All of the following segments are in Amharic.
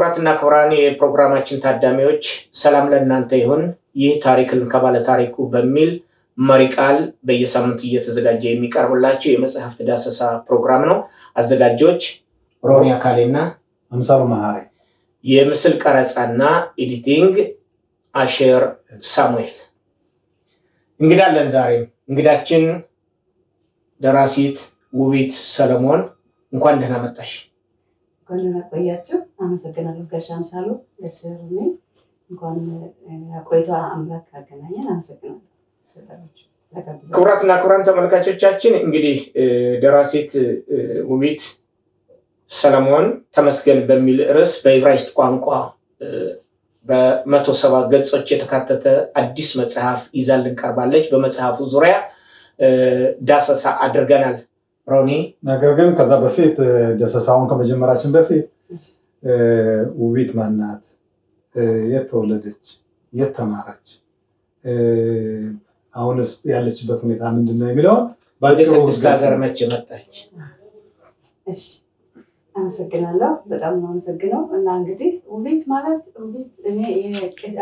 ክቡራትና ክቡራን የፕሮግራማችን ታዳሚዎች ሰላም ለእናንተ ይሁን። ይህ ታሪክን ከባለ ታሪኩ በሚል መሪ ቃል በየሳምንቱ እየተዘጋጀ የሚቀርብላችሁ የመጽሐፍት ዳሰሳ ፕሮግራም ነው። አዘጋጆች ሮኒ አካሌና አምሳሉ መሐሪ፣ የምስል ቀረጻና ኤዲቲንግ አሼር ሳሙኤል። እንግዳለን ዛሬም እንግዳችን ደራሲት ውቢት ሰለሞን፣ እንኳን ደህና መጣሽ። እንኳን ቆያችሁ። አመሰግናለሁ ጋሽ አምሳሉ ለሽሩኒ እንኳን ቆይቶ አምላክ አገናኘን። አመሰግናለሁ። ክቡራትና ክቡራን ተመልካቾቻችን እንግዲህ ደራሲት ውቢት ሰለሞን ተመስገን በሚል ርዕስ በዕብራይስጥ ቋንቋ በ170 ገጾች የተካተተ አዲስ መጽሐፍ ይዛልን ቀርባለች። በመጽሐፉ ዙሪያ ዳሰሳ አድርገናል። ሮኒ፣ ነገር ግን ከዛ በፊት ዳሰሳውን ከመጀመራችን በፊት ውቢት ማናት? የት ተወለደች? የት ተማረች? አሁንስ ያለችበት ሁኔታ ምንድነው የሚለውን ባጭሩ ቅድስት ሀገር መቼ መጣች? እሺ፣ አመሰግናለሁ። በጣም ነው አመሰግነው። እና እንግዲህ ውቢት ማለት እኔ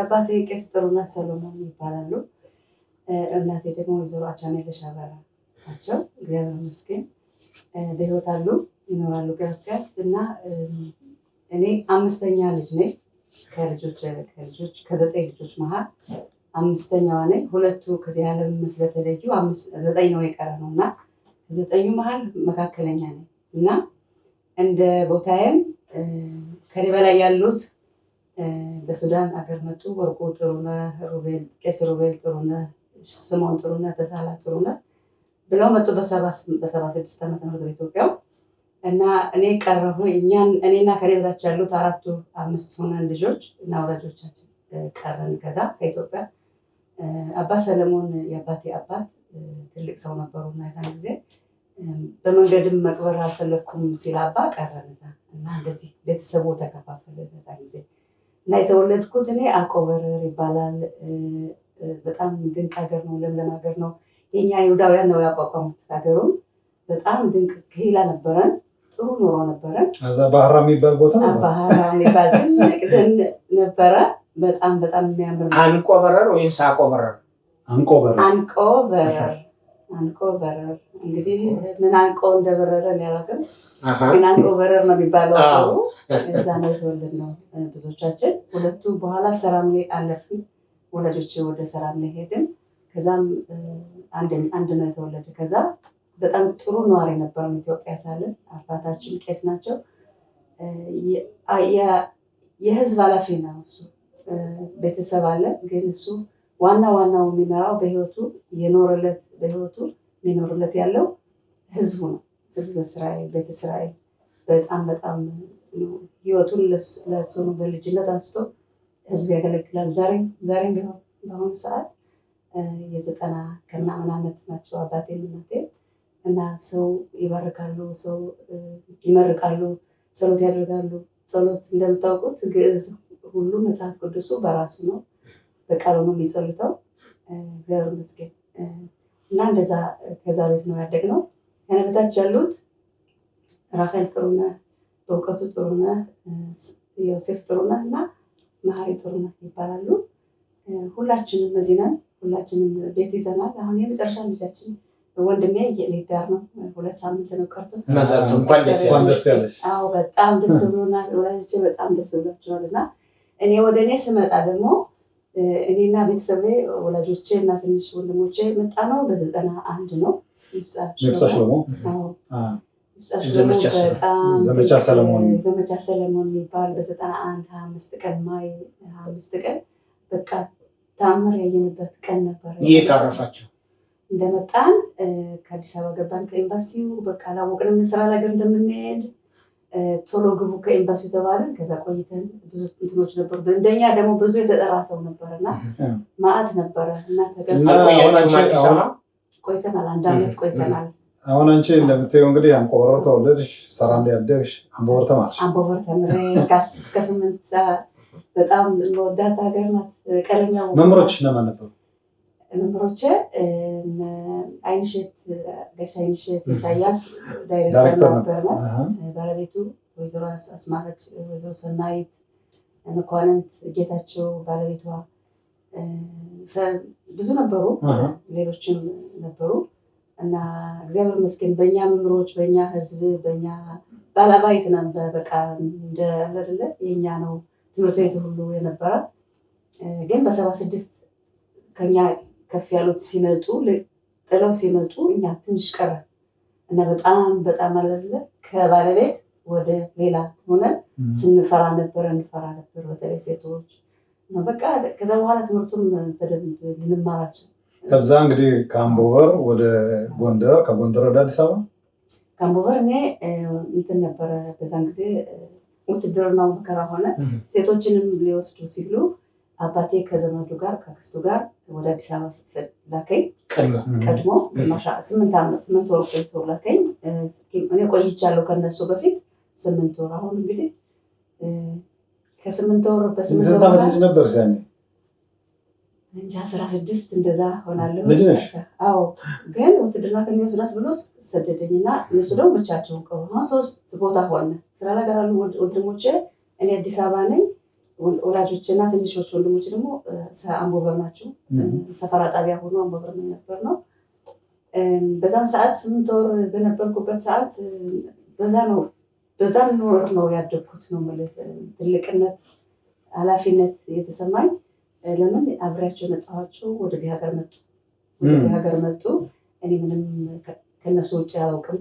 አባቴ ቄስ ጥሩነህ ሰሎሞን ይባላሉ። እናቴ ደግሞ ወይዘሮ አቻሜለሽ አበራ ናቸው። እግዚአብሔር ይመስገን በህይወት አሉ፣ ይኖራሉ ገርገር እና እኔ አምስተኛ ልጅ ነኝ ከ9 ልጆች መሃል አምስተኛዋ ነኝ። ሁለቱ ከዚህ ዓለም ስለተለዩ 9 ነው የቀረ ነው እና ከ9ኙ መሃል መካከለኛ ነኝ እና እንደ ቦታዬም ከኔ በላይ ያሉት በሱዳን አገር መጡ። ወርቁ ጥሩነህ፣ ቄስ ሩቤል ጥሩነህ፣ ስምዖን ጥሩነህ፣ ተሳላ ጥሩነህ ብለው መጡ በ76 ዓመተ ምህረት በኢትዮጵያው እና እኔ ቀረሁ። እኔና ከኔ በታች ያሉት 5 ሆነን ልጆች እና ወላጆቻችን ቀረን። ከዛ ከኢትዮጵያ አባት ሰለሞን የአባቴ አባት ትልቅ ሰው ነበሩ እና የዛን ጊዜ በመንገድም መቅበር አልፈለኩም ሲል አባ ቀረን እዛ እና እንደዚህ ቤተሰቡ ተከፋፈለ በዛ ጊዜ እና የተወለድኩት እኔ አቆበረር ይባላል። በጣም ድንቅ ሀገር ነው፣ ለምለም ሀገር ነው። የኛ ይሁዳውያን ነው ያቋቋሙት ሀገሩን። በጣም ድንቅ ክሂላ ነበረን፣ ጥሩ ኑሮ ነበረን። እዛ ባህራ የሚባል ቦታ ነው። ባህራ የሚባል ትልቅ ደን ነበረ። በጣም የሚያምር አንቆበረር ወይስ አቆበረር? አንቆበረር እንግዲህ ምን አንቆ እንደበረረ ያላቀም ግን አንቆበረር ነው የሚባለው። እዛ ነው የተወለድነው ብዙዎቻችን። ሁለቱ በኋላ ሰራም ላይ አለፍን። ወላጆች ወደ ሰራም ላይ ሄድን። ከዛም አንድ ነው የተወለደ። ከዛ በጣም ጥሩ ነዋሪ ነበር ኢትዮጵያ ሳለን። አባታችን ቄስ ናቸው። የህዝብ ኃላፊ ነው እሱ። ቤተሰብ አለ፣ ግን እሱ ዋናው የሚመራው በህይወቱ የሚኖርለት ያለው ህዝቡ ነው። ህዝብ እስራኤል፣ ቤተ እስራኤል በጣም ህይወቱን ለሱ ነው። በልጅነት አንስቶ ህዝብ ያገለግላል። ዛሬም ቢሆን በአሁኑ ሰዓት 90 ከምናምን ዓመት ናቸው አባቴ እናቴ እና ሰው ይባርካሉ፣ ሰው ይመርቃሉ፣ ጸሎት ያደርጋሉ። ጸሎት እንደምታውቁት ግዕዝ ሁሉ መጽሐፍ ቅዱሱ በራሱ ነው፣ በቃሉ ነው የሚጸልተው። እግዚአብሔር ይመስገን እና እንደዛ ከዛ ቤት ነው ያደግነው። ከኔ በታች ያሉት ራሄል ጥሩነህ፣ በእውቀቱ ጥሩነህ፣ ዮሴፍ ጥሩነህ እና መሐሪ ጥሩነህ ይባላሉ። ሁላችንም እዚህ ነን። ሁላችንም ቤት ይዘናል። አሁን የመጨረሻ ልጃችን ወንድሜ ሊዳር ነው። 2 ሳምንት ነው ቀርቶ። እንኳን ደስ ያለሽ። አዎ በጣም ደስ ብሎናል። ወላጆቼ በጣም ደስ ብሏቸዋል። እና ወደ እኔ ስመጣ ደግሞ እኔና ቤተሰቤ ወላጆቼ እና ትንሽ ወንድሞቼ መጣ ነው በ91 ነው። ዘመቻ ሰለሞን የሚባል በ91 25 ቀን ማይ 25 ቀን በቃ ታምር ያየንበት ቀን ነበር። እየታረፋችሁ እንደመጣን ከአዲስ አበባ ገባን። ከኤምባሲው በቃ አላወቅንም ስራ ነገር እንደምንሄድ። ቶሎ ግቡ ከኤምባሲው ተባልን። ከዛ ቆይተን ብዙ እንትኖች ነበሩ። እንደኛ ደግሞ ብዙ የተጠራ ሰው ነበረና ማዕት ነበረ እና ቆይተናል። 1 ዓመት ቆይተናል። አሁን አንቺ እንደምትይው እንግዲህ አንቆበረር ተወለድሽ፣ ሰራም ላይ አደግሽ፣ አምቦበር ተማርሽ። አምቦበር ተምሬ እስከ 8 በጣም ወዳት ሀገር ናት። ቀለኛው መምህሮች እነማን ነበሩ? መምህሮቼ አይንሸት ጋሽ አይንሸት ኢሳያስ ዳይሬክተር ነበር። ባለቤቱ ወይዘሮ አስማረች፣ ወይዘሮ ሰናይት መኳንንት ጌታቸው ባለቤቷ ብዙ ነበሩ፣ ሌሎችም ነበሩ እና እግዚአብሔር ይመስገን በእኛ መምህሮች፣ በእኛ ህዝብ፣ በእኛ ባላባይት ነበር። በቃ እንደ አይደለ የኛ ነው ትምህርት ቤቱ ሁሉ የነበረ። ግን በ76 ከኛ ከፍ ያሉት ሲመጡ ጥለው ሲመጡ እኛ ትንሽ ቀረ እና በጣም አይደለ ከባለቤት ወደ ሌላ ሆነን እንፈራ ነበር። በተለይ ሴቶች በቃ ከዛ በኋላ ትምህርቱን በደንብ ልንማራቸው። ከዛ እንግዲህ ከአምቦበር ወደ ጎንደር፣ ከጎንደር ወደ አዲስ አበባ። ከአምቦበር እኔ እንትን ነበረ በዛን ጊዜ ውትድርናው መከራ ሆነ። ሴቶችንም ሊወስዱ ሲሉ አባቴ ከዘመዱ ጋር ከክስቱ ጋር ወደ አዲስ አበባ ላከኝ። ቀድሞ 8 ወር ቆይቶ ላከኝ። እኔ ቆይቻለሁ ከነሱ በፊት 8 ወር። አሁን እንግዲህ ከ8 ወር በ8 ዓመት ልጅ ነበር ያኔ እንጂ 16 እንደዛ ሆናለሁ። ልጅ ነሽ? አዎ። ግን ውትድርና ከሚወስዳት ብሎ ሰደደኝና እነሱ ደግሞ ብቻቸውን ቀሩ። 3 ቦታ ሆነ። ስራ ነገር አሉ ወንድሞቼ፣ እኔ አዲስ አበባ ነኝ። ወላጆችና ትንሾች ወንድሞች ደግሞ አምቦበር ናቸው። ሰፈራ ጣቢያ ሆኖ አምቦበር ነበር ነው። በዛን ሰዓት 8 ወር በነበርኩበት ሰዓት በዛን ወር ነው ያደግኩት ነው ማለት ትልቅነት ኃላፊነት የተሰማኝ። ለምን አብሬያቸው መጣኋቸው። ወደዚህ ሀገር መጡ። እኔ ምንም ከነሱ ውጭ አላውቅም።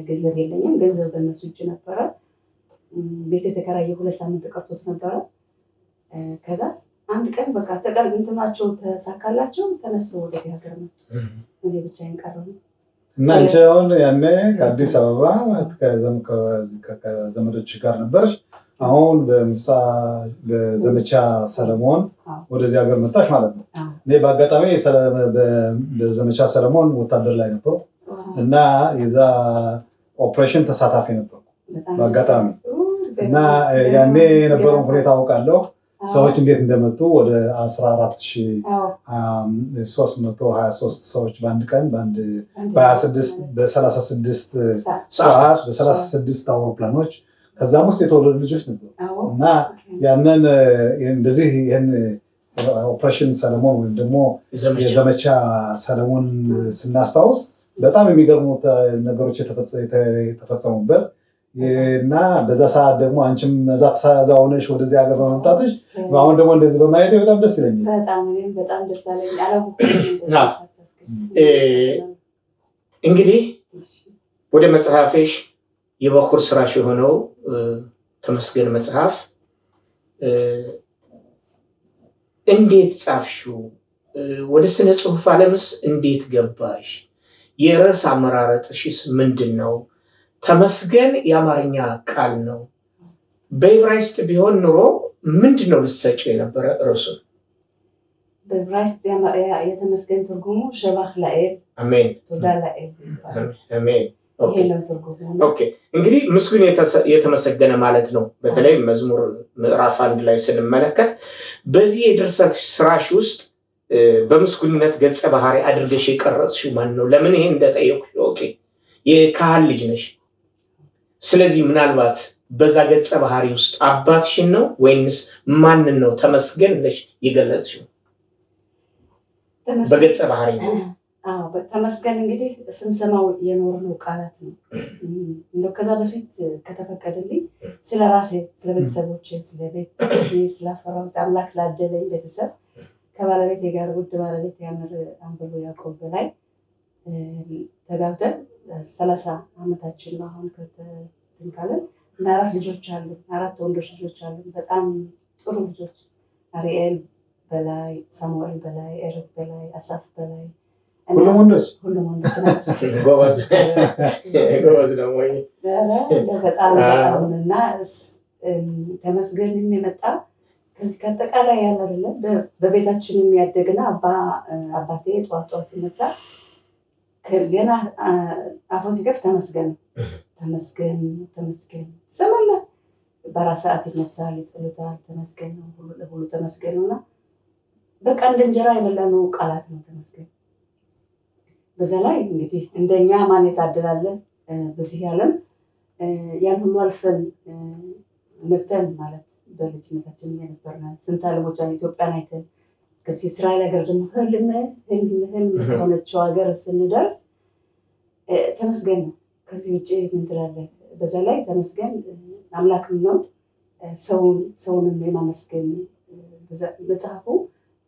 ገንዘብ የለኝም። ገንዘብ በእነሱ ውጭ ነበረ። ቤት የተከራየ 2 ሳምንት ቀርቶት ነበረ። ከዛ አንድ ቀን በቃ እንትናቸው ተሳካላቸው፣ ተነስተው ወደዚህ ሀገር መጡ። እኔ ብቻዬን ቀረሁ እና አንቺ አሁን ያኔ ከአዲስ አበባ ከዘመዶች ጋር ነበርሽ። አሁን በዘመቻ ሰለሞን ወደዚህ ሀገር መጣሽ ማለት ነው። እኔ በአጋጣሚ በዘመቻ ሰለሞን ወታደር ላይ ነበርኩ እና የዛ ኦፕሬሽን ተሳታፊ ነበርኩ በአጋጣሚ እና ያኔ የነበረውን ሁኔታ አውቃለሁ። ሰዎች እንዴት እንደመጡ ወደ 14323 ሰዎች በአንድ ቀን በ36 ሰዓት በ36 አውሮፕላኖች ከዛም ውስጥ የተወለዱ ልጆች ነበሩ እና ያንን እንደዚህ ይህን ኦፕሬሽን ሰለሞን ወይም ደግሞ የዘመቻ ሰለሞን ስናስታውስ በጣም የሚገርሙት ነገሮች የተፈጸሙበት እና በዛ ሰዓት ደግሞ አንቺም እዛ ተዛውነሽ ወደዚህ ሀገር በመምጣትሽ አሁን ደግሞ እንደዚህ በማየት በጣም ደስ ይለኛል። በጣም ደስ አለኝ። እንግዲህ ወደ መጽሐፍሽ የበኩር ስራሽ የሆነው ተመስገን መጽሐፍ እንዴት ጻፍሽው? ወደ ስነ ጽሁፍ ዓለምስ እንዴት ገባሽ? የርዕስ አመራረጥሽስ ምንድን ነው? ተመስገን የአማርኛ ቃል ነው። በዕብራይስጥ ቢሆን ኑሮ ምንድን ነው ልትሰጪው የነበረ ርዕሱ? በዕብራይስጥ የተመስገን ትርጉሙ ሸባህ ላኤል፣ አሜን፣ ቶዳ ላኤል፣ አሜን። ይሄ ነው ትርጉሙ። ኦኬ፣ እንግዲህ ምስጉን የተመሰገነ ማለት ነው። በተለይ መዝሙር ምዕራፍ 1 ላይ ስንመለከት በዚህ የድርሰት ስራሽ ውስጥ በምስጉንነት ገጸ ባህሪ አድርገሽ የቀረጽሽው ማን ነው? ለምን ይሄን እንደጠየቅሽ? ኦኬ፣ የካህን ልጅ ነሽ። ስለዚህ ምናልባት በዛ ገጸ ባህሪ ውስጥ አባትሽን ነው ወይንስ ማንን ነው ተመስገን ብለሽ የገለጽሽው? በገጸ ባህሪ ነው። ተመስገን እንግዲህ ስንሰማው የኖርነው ቃላት ነው። እንደው ከዛ በፊት ከተፈቀደልኝ ስለ ራሴ፣ ስለ ቤተሰቦቼ፣ ስለ ቤት ስላፈራሁት አምላክ ላደለኝ ቤተሰብ ከባለቤቴ ጋር ውድ ባለቤት ያምር አንበሎ ያዕቆብ በላይ ተጋብተን 30 ዓመታችን ነው አሁን ከተንካለን እና 4 ልጆች አሉ። 4 ወንዶች ልጆች አሉ። በጣም ጥሩ ልጆች፣ አሪኤል በላይ፣ ሳሙኤል በላይ፣ ኤረስ በላይ፣ አሳፍ በላይ። ሁሉም ወንዶች ናቸው። ጎበዝ ነው ወይ? በጣም እና ተመስገንም የመጣ ከዚህ ከአጠቃላይ ያለ አይደለም። በቤታችንም ያደግና አባቴ ጠዋት ሲነሳ ገና አፉን ሲከፍት ተመስገን ትሰማለህ። በአራት ሰዓት ይነሳል፣ ይጸልታል። ተመስገን ነው ሁሉ ተመስገን ነውና በቃ እንደ እንጀራ የበላነው ቃላት ነው ተመስገን። በዛ ላይ እንግዲህ እንደኛ ማን የታደላለን በዚህ ዓለም ያን ሁሉ አልፈን መተን ማለት በልጅነታችን የነበርና ስንት ዓለሞች ኢትዮጵያን አይተን ከዚህ እስራኤል ሀገር ደግሞ ህልም ሆነችው ሀገር ስንደርስ ተመስገን ነው። ከዚህ ውጭ ምን ትላለህ? በዛ ላይ ተመስገን አምላክም ነው። ሰውንም የማመስገን መጽሐፉ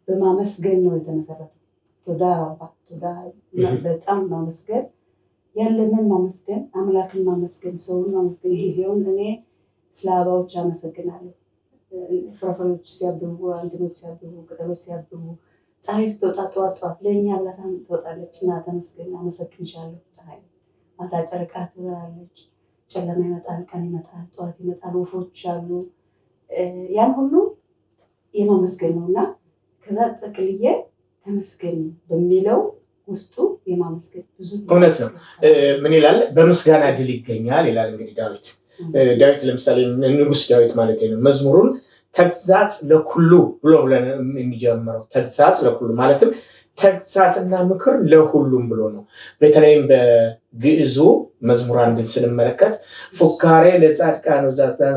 በማመስገን ነው የተመሰረተው። ቶዳ ረባ ቶዳ በጣም ማመስገን ያለንን ማመስገን አምላክን ማመስገን ሰውን ማመስገን ጊዜውን እኔ ስለ አበባዎች አመሰግናለሁ። ፍራፍሬዎች ሲያብቡ አንትኖች ሲያብቡ ቅጠሎች ሲያብቡ ፀሐይ ስትወጣ ጠዋት ለእኛ ብላ ትወጣለች እና ተመስገን አመሰግንሻለሁ። ፀሐይ ማታ ጨረቃ ትበራለች። ጨለማ ይመጣል፣ ቀን ይመጣል፣ ጠዋት ይመጣል፣ ወፎች አሉ። ያን ሁሉ የማመስገን ነው እና ከዛ ጠቅልዬ ተመስገን በሚለው ውስጡ የማመስገን ብዙ እውነት ነው። ምን ይላል? በምስጋና ድል ይገኛል ይላል። እንግዲህ ዳዊት ለምሳሌ ንጉስ ዳዊት ማለት ነው መዝሙሩን ተግሳጽ ለኩሉ ብሎ ብለን የሚጀምረው ተግሳጽ ለኩሉ ማለትም ተግሳጽና ምክር ለሁሉም ብሎ ነው። በተለይም በግዕዙ መዝሙር አንድን ስንመለከት ፉካሬ ለጻድቃን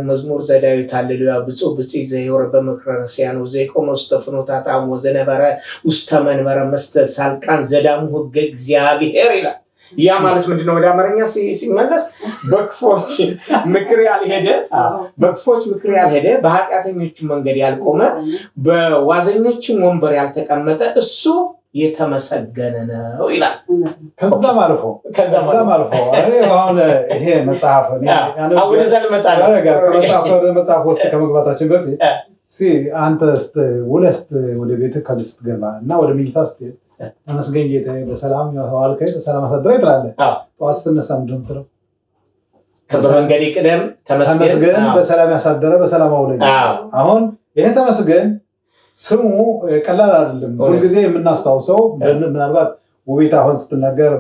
መዝሙር ዘዳዊት ሃሌሉያ ብፁዕ ብፅዕ ዘየወረ በምክረ ረሲያን ዘቆመ ውስተ ፍኖተ አጣም ወዘነበረ ውስተ መንበረ መስተሳልቃን ዘዳሙ ሕገ እግዚአብሔር ይላል። ያ ማለት ምንድነው? ወደ አማርኛ ሲመለስ በክፎች ምክር ያልሄደ በኃጢአተኞቹ መንገድ ያልቆመ በዋዘኞቹም ወንበር ያልተቀመጠ እሱ የተመሰገነ ነው ይላል። ከዛም አልፎ አሁን ይሄ መጽሐፍ ወደዛ ልመጣለሁ። መጽሐፍ ውስጥ ከመግባታችን በፊት አንተ ውለህ ወደ ቤትህ ስትገባ እና ወደ መኝታ ስትሄድ ተመስገን ጌታዬ በሰላም ዋልከኝ በሰላም አሳድረኝ ትላለህ። ጠዋት ስትነሳ ምንድን ነው የምትለው? በመንገዴ ቅደም ተመስገን በሰላም ያሳደረ በሰላም አውለኝ። አሁን ይሄ ተመስገን ስሙ ቀላል አይደለም። ሁልጊዜ የምናስታውሰው ምናልባት ውቤት አሁን ስትናገር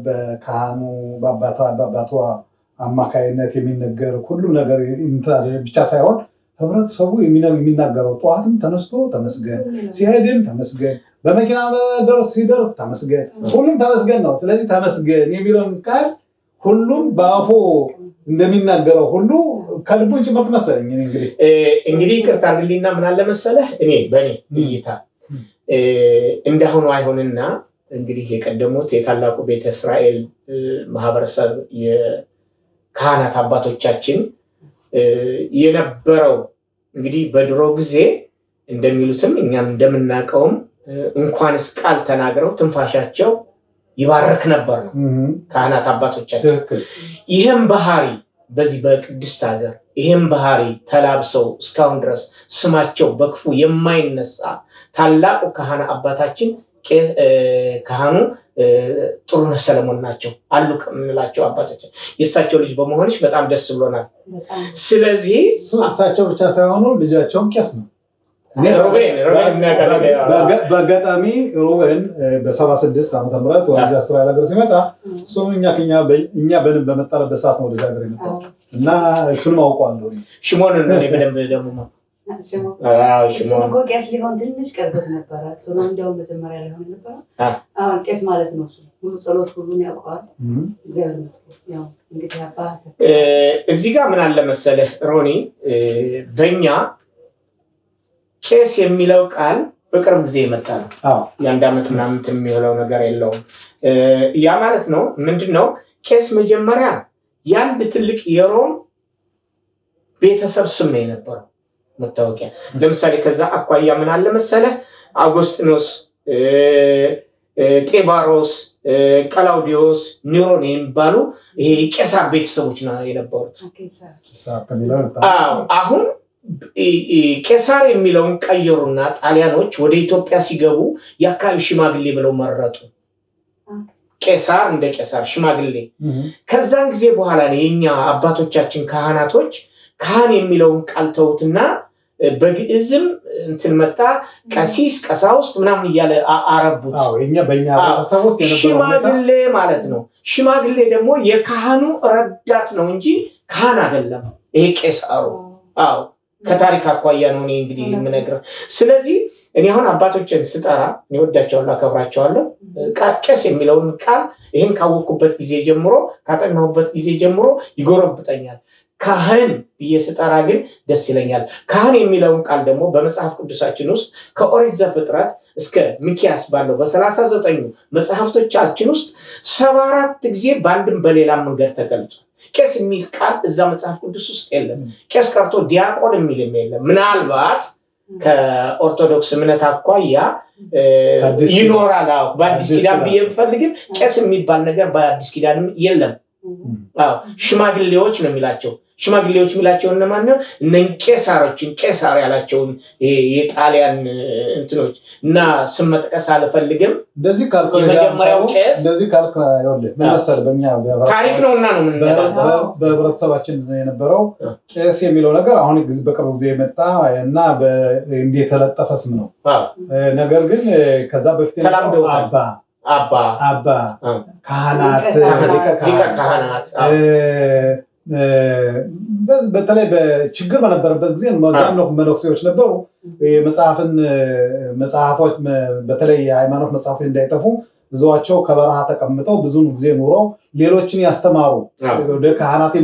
በካህኑ በአባቷ አማካይነት የሚነገር ሁሉም ነገር ብቻ ሳይሆን ህብረተሰቡ የሚናገረው ጠዋትም ተነስቶ ተመስገን፣ ሲሄድም ተመስገን፣ በመኪና ሲደርስ ተመስገን፣ ሁሉም ተመስገን ነው። ስለዚህ ተመስገን የሚለውን ቃል ሁሉም በአፉ እንደሚናገረው ሁሉ ከልቡን ጭምርት መሰለኝ። እንግዲህ ይቅርታ አድርግልኝና ምን አለ መሰለህ በእኔ እይታ እንዳሁኑ አይሆንና እንግዲህ የቀደሙት የታላቁ ቤተ እስራኤል ማህበረሰብ የካህናት አባቶቻችን የነበረው እንግዲህ በድሮ ጊዜ እንደሚሉትም እኛም እንደምናውቀውም እንኳንስ ቃል ተናግረው ትንፋሻቸው ይባርክ ነበር ነው ካህናት አባቶቻችን። ይህም ባህሪ በዚህ በቅድስት ሀገር ይህም ባህሪ ተላብሰው እስካሁን ድረስ ስማቸው በክፉ የማይነሳ ታላቁ ካህን አባታችን ካህኑ ጥሩነህ ሰለሞን ናቸው አሉ ከምንላቸው አባቶቻችን። የእሳቸው ልጅ በመሆንሽ በጣም ደስ ብሎናል። ስለዚህ እሳቸው ብቻ ሳይሆኑ ልጃቸውም ቄስ ነው። በአጋጣሚ ሩቤን በ76 ዓመተ ምህረት ወደዚያ እስራኤል ሀገር ሲመጣ እሱም እኛ በመጣንበት ሰዓት ነው ወደዚያ ሀገር የመጣው እና እሱንም አውቀዋለሁ። ሽሞንን ነው በደንብ ደግሞ ሽሞን እኮ ቄስ ሊሆን ትንሽ ቀርቶት ነበረ። እሱ ነው እንዲያውም መጀመሪያ ሊሆን ነበረ። አሁን ቄስ ማለት ነው። እሱ ሁሉ ጸሎት ሁሉን ያውቀዋል። እግዚአብሔር ይመስገን። ያው እንግዲህ አባት እዚህ ጋር ምን አለ መሰለህ ሮኒ፣ በእኛ ቄስ የሚለው ቃል በቅርብ ጊዜ የመጣ ነው። የአንድ ዓመት ምናምን የሚለው ነገር የለውም። ያ ማለት ነው ምንድነው? ቄስ መጀመሪያ የአንድ ትልቅ የሮም ቤተሰብ ስም ነው የነበረው መታወቂያ። ለምሳሌ ከዛ አኳያ ምን አለ መሰለህ አውጉስጢኖስ፣ ጤባሮስ፣ ቀላውዲዮስ፣ ኒሮን የሚባሉ ይሄ ቄሳር ቤተሰቦች ነው የነበሩት። አሁን ቄሳር የሚለውን ቀየሩና ጣሊያኖች ወደ ኢትዮጵያ ሲገቡ የአካባቢ ሽማግሌ ብለው መረጡ። ቄሳር እንደ ቄሳር ሽማግሌ። ከዛን ጊዜ በኋላ ነው የኛ አባቶቻችን ካህናቶች ካህን የሚለውን ቃል ተውትና በግዕዝም እንትን መጣ ቀሲስ፣ ቀሳውስት ምናምን እያለ አረቡት። ሽማግሌ ማለት ነው። ሽማግሌ ደግሞ የካህኑ ረዳት ነው እንጂ ካህን አይደለም። ይሄ ቄሳሩ ከታሪክ አኳያ ነው እኔ እንግዲህ የምነግርህ። ስለዚህ እኔ አሁን አባቶችን ስጠራ እኔ ወዳቸዋለሁ፣ አከብራቸዋለሁ። ቄስ የሚለውን ቃል ይህን ካወቅኩበት ጊዜ ጀምሮ ካጠናሁበት ጊዜ ጀምሮ ይጎረብጠኛል። ካህን ብዬ ስጠራ ግን ደስ ይለኛል። ካህን የሚለውን ቃል ደግሞ በመጽሐፍ ቅዱሳችን ውስጥ ከኦሪት ዘፍጥረት እስከ ሚክያስ ባለው በ39 መጽሐፍቶቻችን ውስጥ 74 ጊዜ በአንድም በሌላም መንገድ ተገልጿል። ቄስ የሚል ቃል እዛ መጽሐፍ ቅዱስ ውስጥ የለም። ቄስ ቀርቶ ዲያቆን የሚልም የለም። ምናልባት ከኦርቶዶክስ እምነት አኳያ ይኖራል በአዲስ ኪዳን ብዬ ብፈልግም ቄስ የሚባል ነገር በአዲስ ኪዳንም የለም። ሽማግሌዎች ነው የሚላቸው። ሽማግሌዎች የሚላቸው እነማን ነው? ቄሳሮችን ቄሳር ያላቸውን የጣሊያን እንትኖች እና ስም መጥቀስ አልፈልግም። እንደዚህ ካልኩ የመጀመሪያው ቄስ እንደዚህ ካልኩ ይኸውልህ ምን መሰለህ በእኛ ታሪክ ነውና ነው በህብረተሰባችን የነበረው ቄስ የሚለው ነገር አሁን በቅርብ ጊዜ የመጣ እና እንዲህ የተለጠፈ ስም ነው። ነገር ግን ከዛ በፊት አባ ካህናት ሊቀ ካህናት በተለይ በችግር በነበረበት ጊዜ መነኩሴዎች ነበሩ። መጽሐፎች በተለይ የሃይማኖት መጽሐፎች እንዳይጠፉ ብዙዋቸው ከበረሃ ተቀምጠው ብዙን ጊዜ ኑረው ሌሎችን ያስተማሩ ወደ ካህናት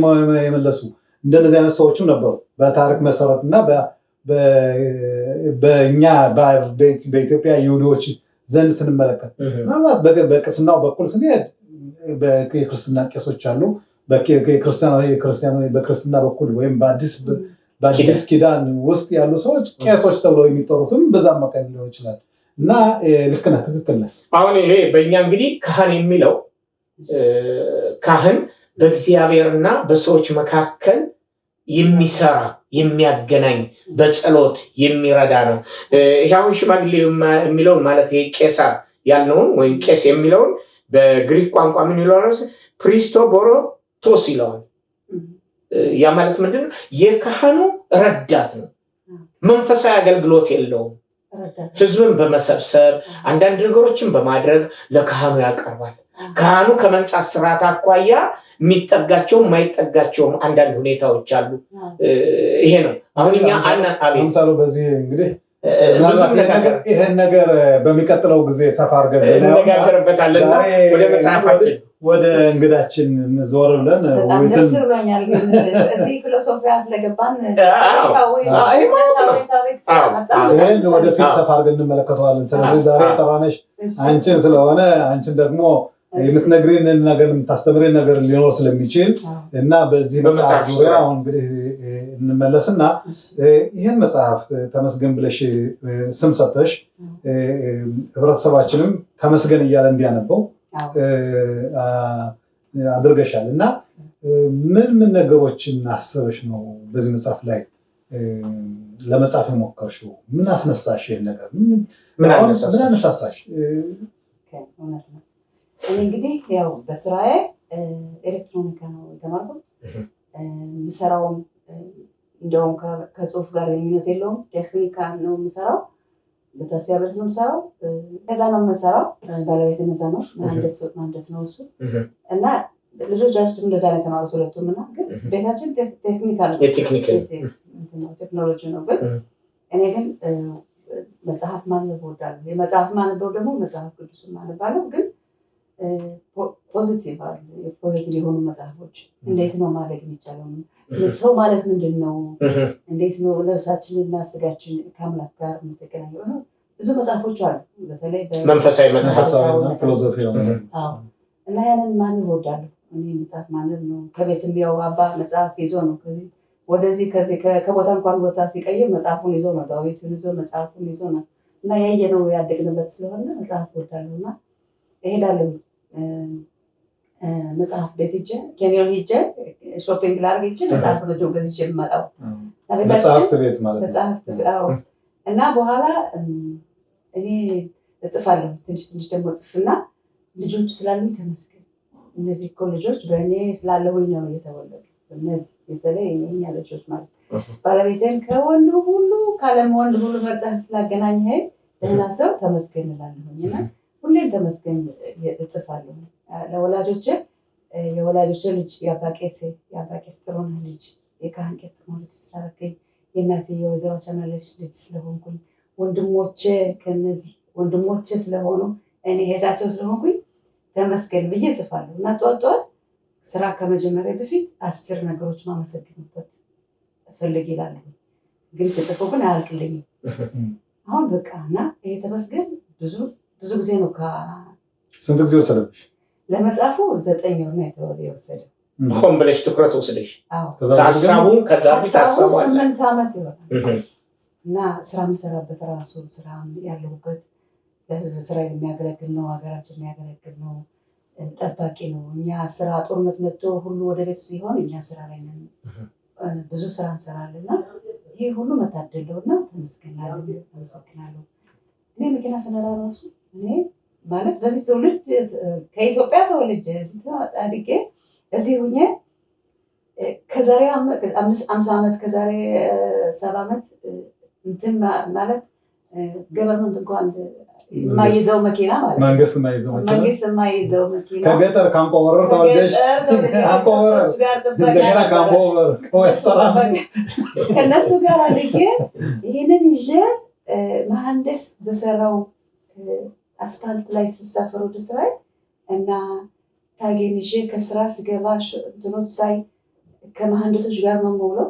የመለሱ እንደነዚህ አይነት ሰዎችም ነበሩ በታሪክ መሰረት እና በእኛ በኢትዮጵያ ይሁዲዎች ዘንድ ስንመለከት ምናልባት በቅስናው በኩል ስንሄድ የክርስትና ቄሶች አሉ። በክርስትና በኩል ወይም በአዲስ ኪዳን ውስጥ ያሉ ሰዎች ቄሶች ተብለው የሚጠሩትም በዛም መካከል ሊሆን ይችላል እና ልክ ነህ፣ ትክክል ነህ። አሁን ይሄ በእኛ እንግዲህ ካህን የሚለው ካህን በእግዚአብሔርና በሰዎች መካከል የሚሰራ የሚያገናኝ በጸሎት የሚረዳ ነው። ይሄውን ሽማግሌ የሚለውን ማለት ይሄ ቄሳር ያልነውን ወይም ቄስ የሚለውን በግሪክ ቋንቋ ምን ይለዋል? ፕሪስቶቦሮቶስ ይለዋል። ያ ማለት ምንድነው? የካህኑ ረዳት ነው። መንፈሳዊ አገልግሎት የለውም። ህዝብን በመሰብሰብ አንዳንድ ነገሮችን በማድረግ ለካህኑ ያቀርባል። ካህኑ ከመንጻት ስርዓት አኳያ የሚጠጋቸውም የማይጠጋቸውም አንዳንድ ሁኔታዎች አሉ። ይሄ ነው አሁን እኛ አምሳሉ በዚህ እንግዲህ ይሄን ነገር በሚቀጥለው ጊዜ ሰፋ አድርገን እንነጋገርበታለን። ወደ መጽሐፋችን ወደ እንግዳችን ዞር ብለን ደስ ብሎኛል። እዚህ ፊሎሶፊያ ስለገባን ይህን ወደፊት ሰፋ አድርገን እንመለከተዋለን። ስለዚህ ዛሬ ጠራነሽ አንቺን ስለሆነ አንቺን ደግሞ የምትነግሪን ነገር የምታስተምሪን ነገር ሊኖር ስለሚችል እና በዚህ መጽሐፍ ዙሪያ አሁን እንግዲህ እንመለስና ይህን መጽሐፍ ተመስገን ብለሽ ስም ሰጥተሽ ህብረተሰባችንም ተመስገን እያለ እንዲያነበው አድርገሻል እና ምን ነገሮችን አስበሽ ነው በዚህ መጽሐፍ ላይ ለመጻፍ የሞከርሽው? ምን አስነሳሽ? ይሄን ነገር ምን አነሳሳሽ? እኔ እንግዲህ ያው በስራዬ ኤሌክትሮኒካ ነው የተማርኩት። የምሰራውም እንደውም ከጽሁፍ ጋር ግንኙነት የለውም። ቴክኒካ ነው የምሰራው። በታሲያ ብረት ነው የምሰራው። ከዛ ነው የምሰራው። ባለቤት እነዛ ነው መሀንዲስ ነው እሱ እና ልጆቻችን እንደዛ ነው የተማሩት ሁለቱም። እና ግን ቤታችን ቴክኒካል ቴክኖሎጂ ነው። ግን እኔ ግን መጽሐፍ ማንበብ እወዳለሁ። የመጽሐፍ ማንበብ ደግሞ መጽሐፍ ቅዱስን ማንባለሁ። ግን ፖዚቲቭ የሆኑ መጽሐፎች እንዴት ነው ማደግ የሚቻለው? ሰው ማለት ምንድን ነው? እንዴት ነው ነፍሳችንና ስጋችን ከአምላክ ጋር የምትገናኘው? ብዙ መጽሐፎች አሉ። በተለይ መንፈሳዊ መጽሐፍ ፊሎሶፊ እና ያንን ማንበብ እወዳለሁ። እኔ መጽሐፍ ማንበብ ነው። ከቤትም ያው አባ መጽሐፍ ይዞ ነው ወደዚህ ከቦታ እንኳን ቦታ ሲቀይር መጽሐፉን ይዞ ነው። ዳዊትን ይዞ መጽሐፉን ይዞ ነው እና ያየነው ያደግንበት ስለሆነ መጽሐፍ እወዳለሁ እና እሄዳለሁ። መጽሐፍ ቤት ሂጄ ኬንዮን ሂጄ ሾፒንግ ላድርግ ሂጄ መጽሐፍ ነው ገዝቼ የምመጣው። መጽሐፍት ቤት ማለት ነው። እና በኋላ እኔ እጽፋለሁ። ትንሽ ደግሞ እጽፍና ልጆች ስላሉኝ ተመስገን፣ እነዚህ እኮ ልጆች በእኔ ስላለሁኝ ነው እየተወለዱ። እነዚህ የተለይ የእኛ ልጆች ማለት ባለቤቴን ከወንዱ ሁሉ ካለም ወንድ ሁሉ መርጠህ ስላገናኘኸኝ ደህና ሰው ተመስገን እላለሁኝ እና ሁሌም ተመስገን እጽፋለሁ። ለወላጆቼ የወላጆቼ ልጅ የአባ ቄስ ጥሩነህ ልጅ የካህን ቄስ ጥሩነህ ልጅ ስላደረገኝ፣ የእናቴ የወይዘሮ ቻናለች ልጅ ስለሆንኩኝ፣ ከነዚህ ወንድሞቼ ስለሆኑ እኔ ሄዳቸው ስለሆንኩኝ ተመስገን ብዬ እጽፋለሁ እና ጠዋት ስራ ከመጀመሪያ በፊት 10 ነገሮች ማመሰግንበት ፈልግ ይላሉ። ግን ስጽፎ ግን አያልቅልኝም። አሁን በቃ እና ይሄ ተመስገን ብዙ ጊዜ ነው። ስንት ጊዜ ወሰደብሽ? ለመጻፉ 9 ወር ነው የወሰደው። ሆን ብለሽ ትኩረት ወስደሽ ሀሳቡ ከዛ ፊት ሀሳቡ 8 ዓመት ይሆናል። እና ስራ የምሰራበት ራሱ ስራ ያለሁበት ለህዝብ ስራ የሚያገለግል ነው። ሀገራችን የሚያገለግል ነው። ጠባቂ ነው። እኛ ስራ ጦርነት መጥቶ ሁሉ ወደ ቤት ሲሆን እኛ ስራ ላይ ነን። ብዙ ስራ እንሰራለን እና ይህ ሁሉ መታደለው እና ተመስገናለሁ። እኔ መኪና ስነዳ ራሱ እኔ ማለት በዚህ ትውልድ ከኢትዮጵያ ተወልጄ እዚህ አድጌ እዚህ ሁኜ ከዛሬ 50 ዓመት ከዛሬ 70 ዓመት እንትን ማለት ገቨርንመንት እንኳን የማይዘው መኪና ማለት መንግስት የማይዘው መኪና ከገጠር ካምፖወር ተወልደሽ ካምፖወር እንደገና ካምፖወር ከነሱ ጋር አድጌ ይህንን ይዤ መሐንዲስ በሰራው አስፋልት ላይ ስሳፈር ወደ ስራዬ እና ታጌን ይዤ ከስራ ስገባ እንትኖች ሳይ ከመሐንዲሶች ጋር ነው የምውለው።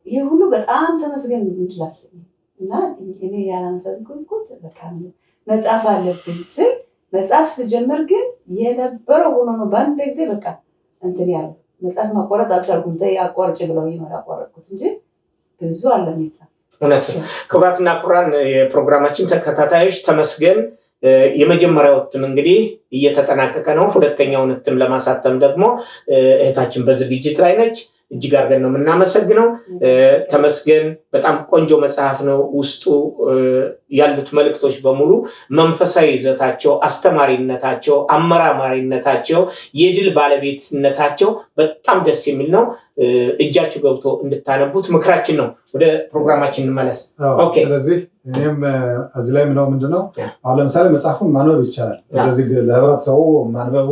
ይህ ሁሉ በጣም ተመስገን እንድላስ እና እኔ ያላመሰግንኩት በቃ መጻፍ አለብኝ ስል መጻፍ ስጀምር ግን የነበረው ሆኖ ነው በአንድ ጊዜ በቃ እንትን ያለ መጻፍ ማቋረጥ አልቻልኩም። አቋርጭ ብለው ያቋረጥኩት እንጂ ብዙ አለ የሚጻፍ። እውነት ነው። ክቡራትና ክቡራን የፕሮግራማችን ተከታታዮች ተመስገን የመጀመሪያው እትም እንግዲህ እየተጠናቀቀ ነው። ሁለተኛውን እትም ለማሳተም ደግሞ እህታችን በዝግጅት ላይ ነች። እጅግ አድርገን ነው የምናመሰግነው። ተመስገን በጣም ቆንጆ መጽሐፍ ነው። ውስጡ ያሉት መልእክቶች በሙሉ መንፈሳዊ ይዘታቸው፣ አስተማሪነታቸው፣ አመራማሪነታቸው፣ የድል ባለቤትነታቸው በጣም ደስ የሚል ነው። እጃችሁ ገብቶ እንድታነቡት ምክራችን ነው። ወደ ፕሮግራማችን እንመለስ። ኦኬ። ስለዚህ እኔም እዚህ ላይ ምለው ምንድነው አሁን ለምሳሌ መጽሐፉን ማንበብ ይቻላል። ስለዚህ ለህብረተሰቡ ማንበቡ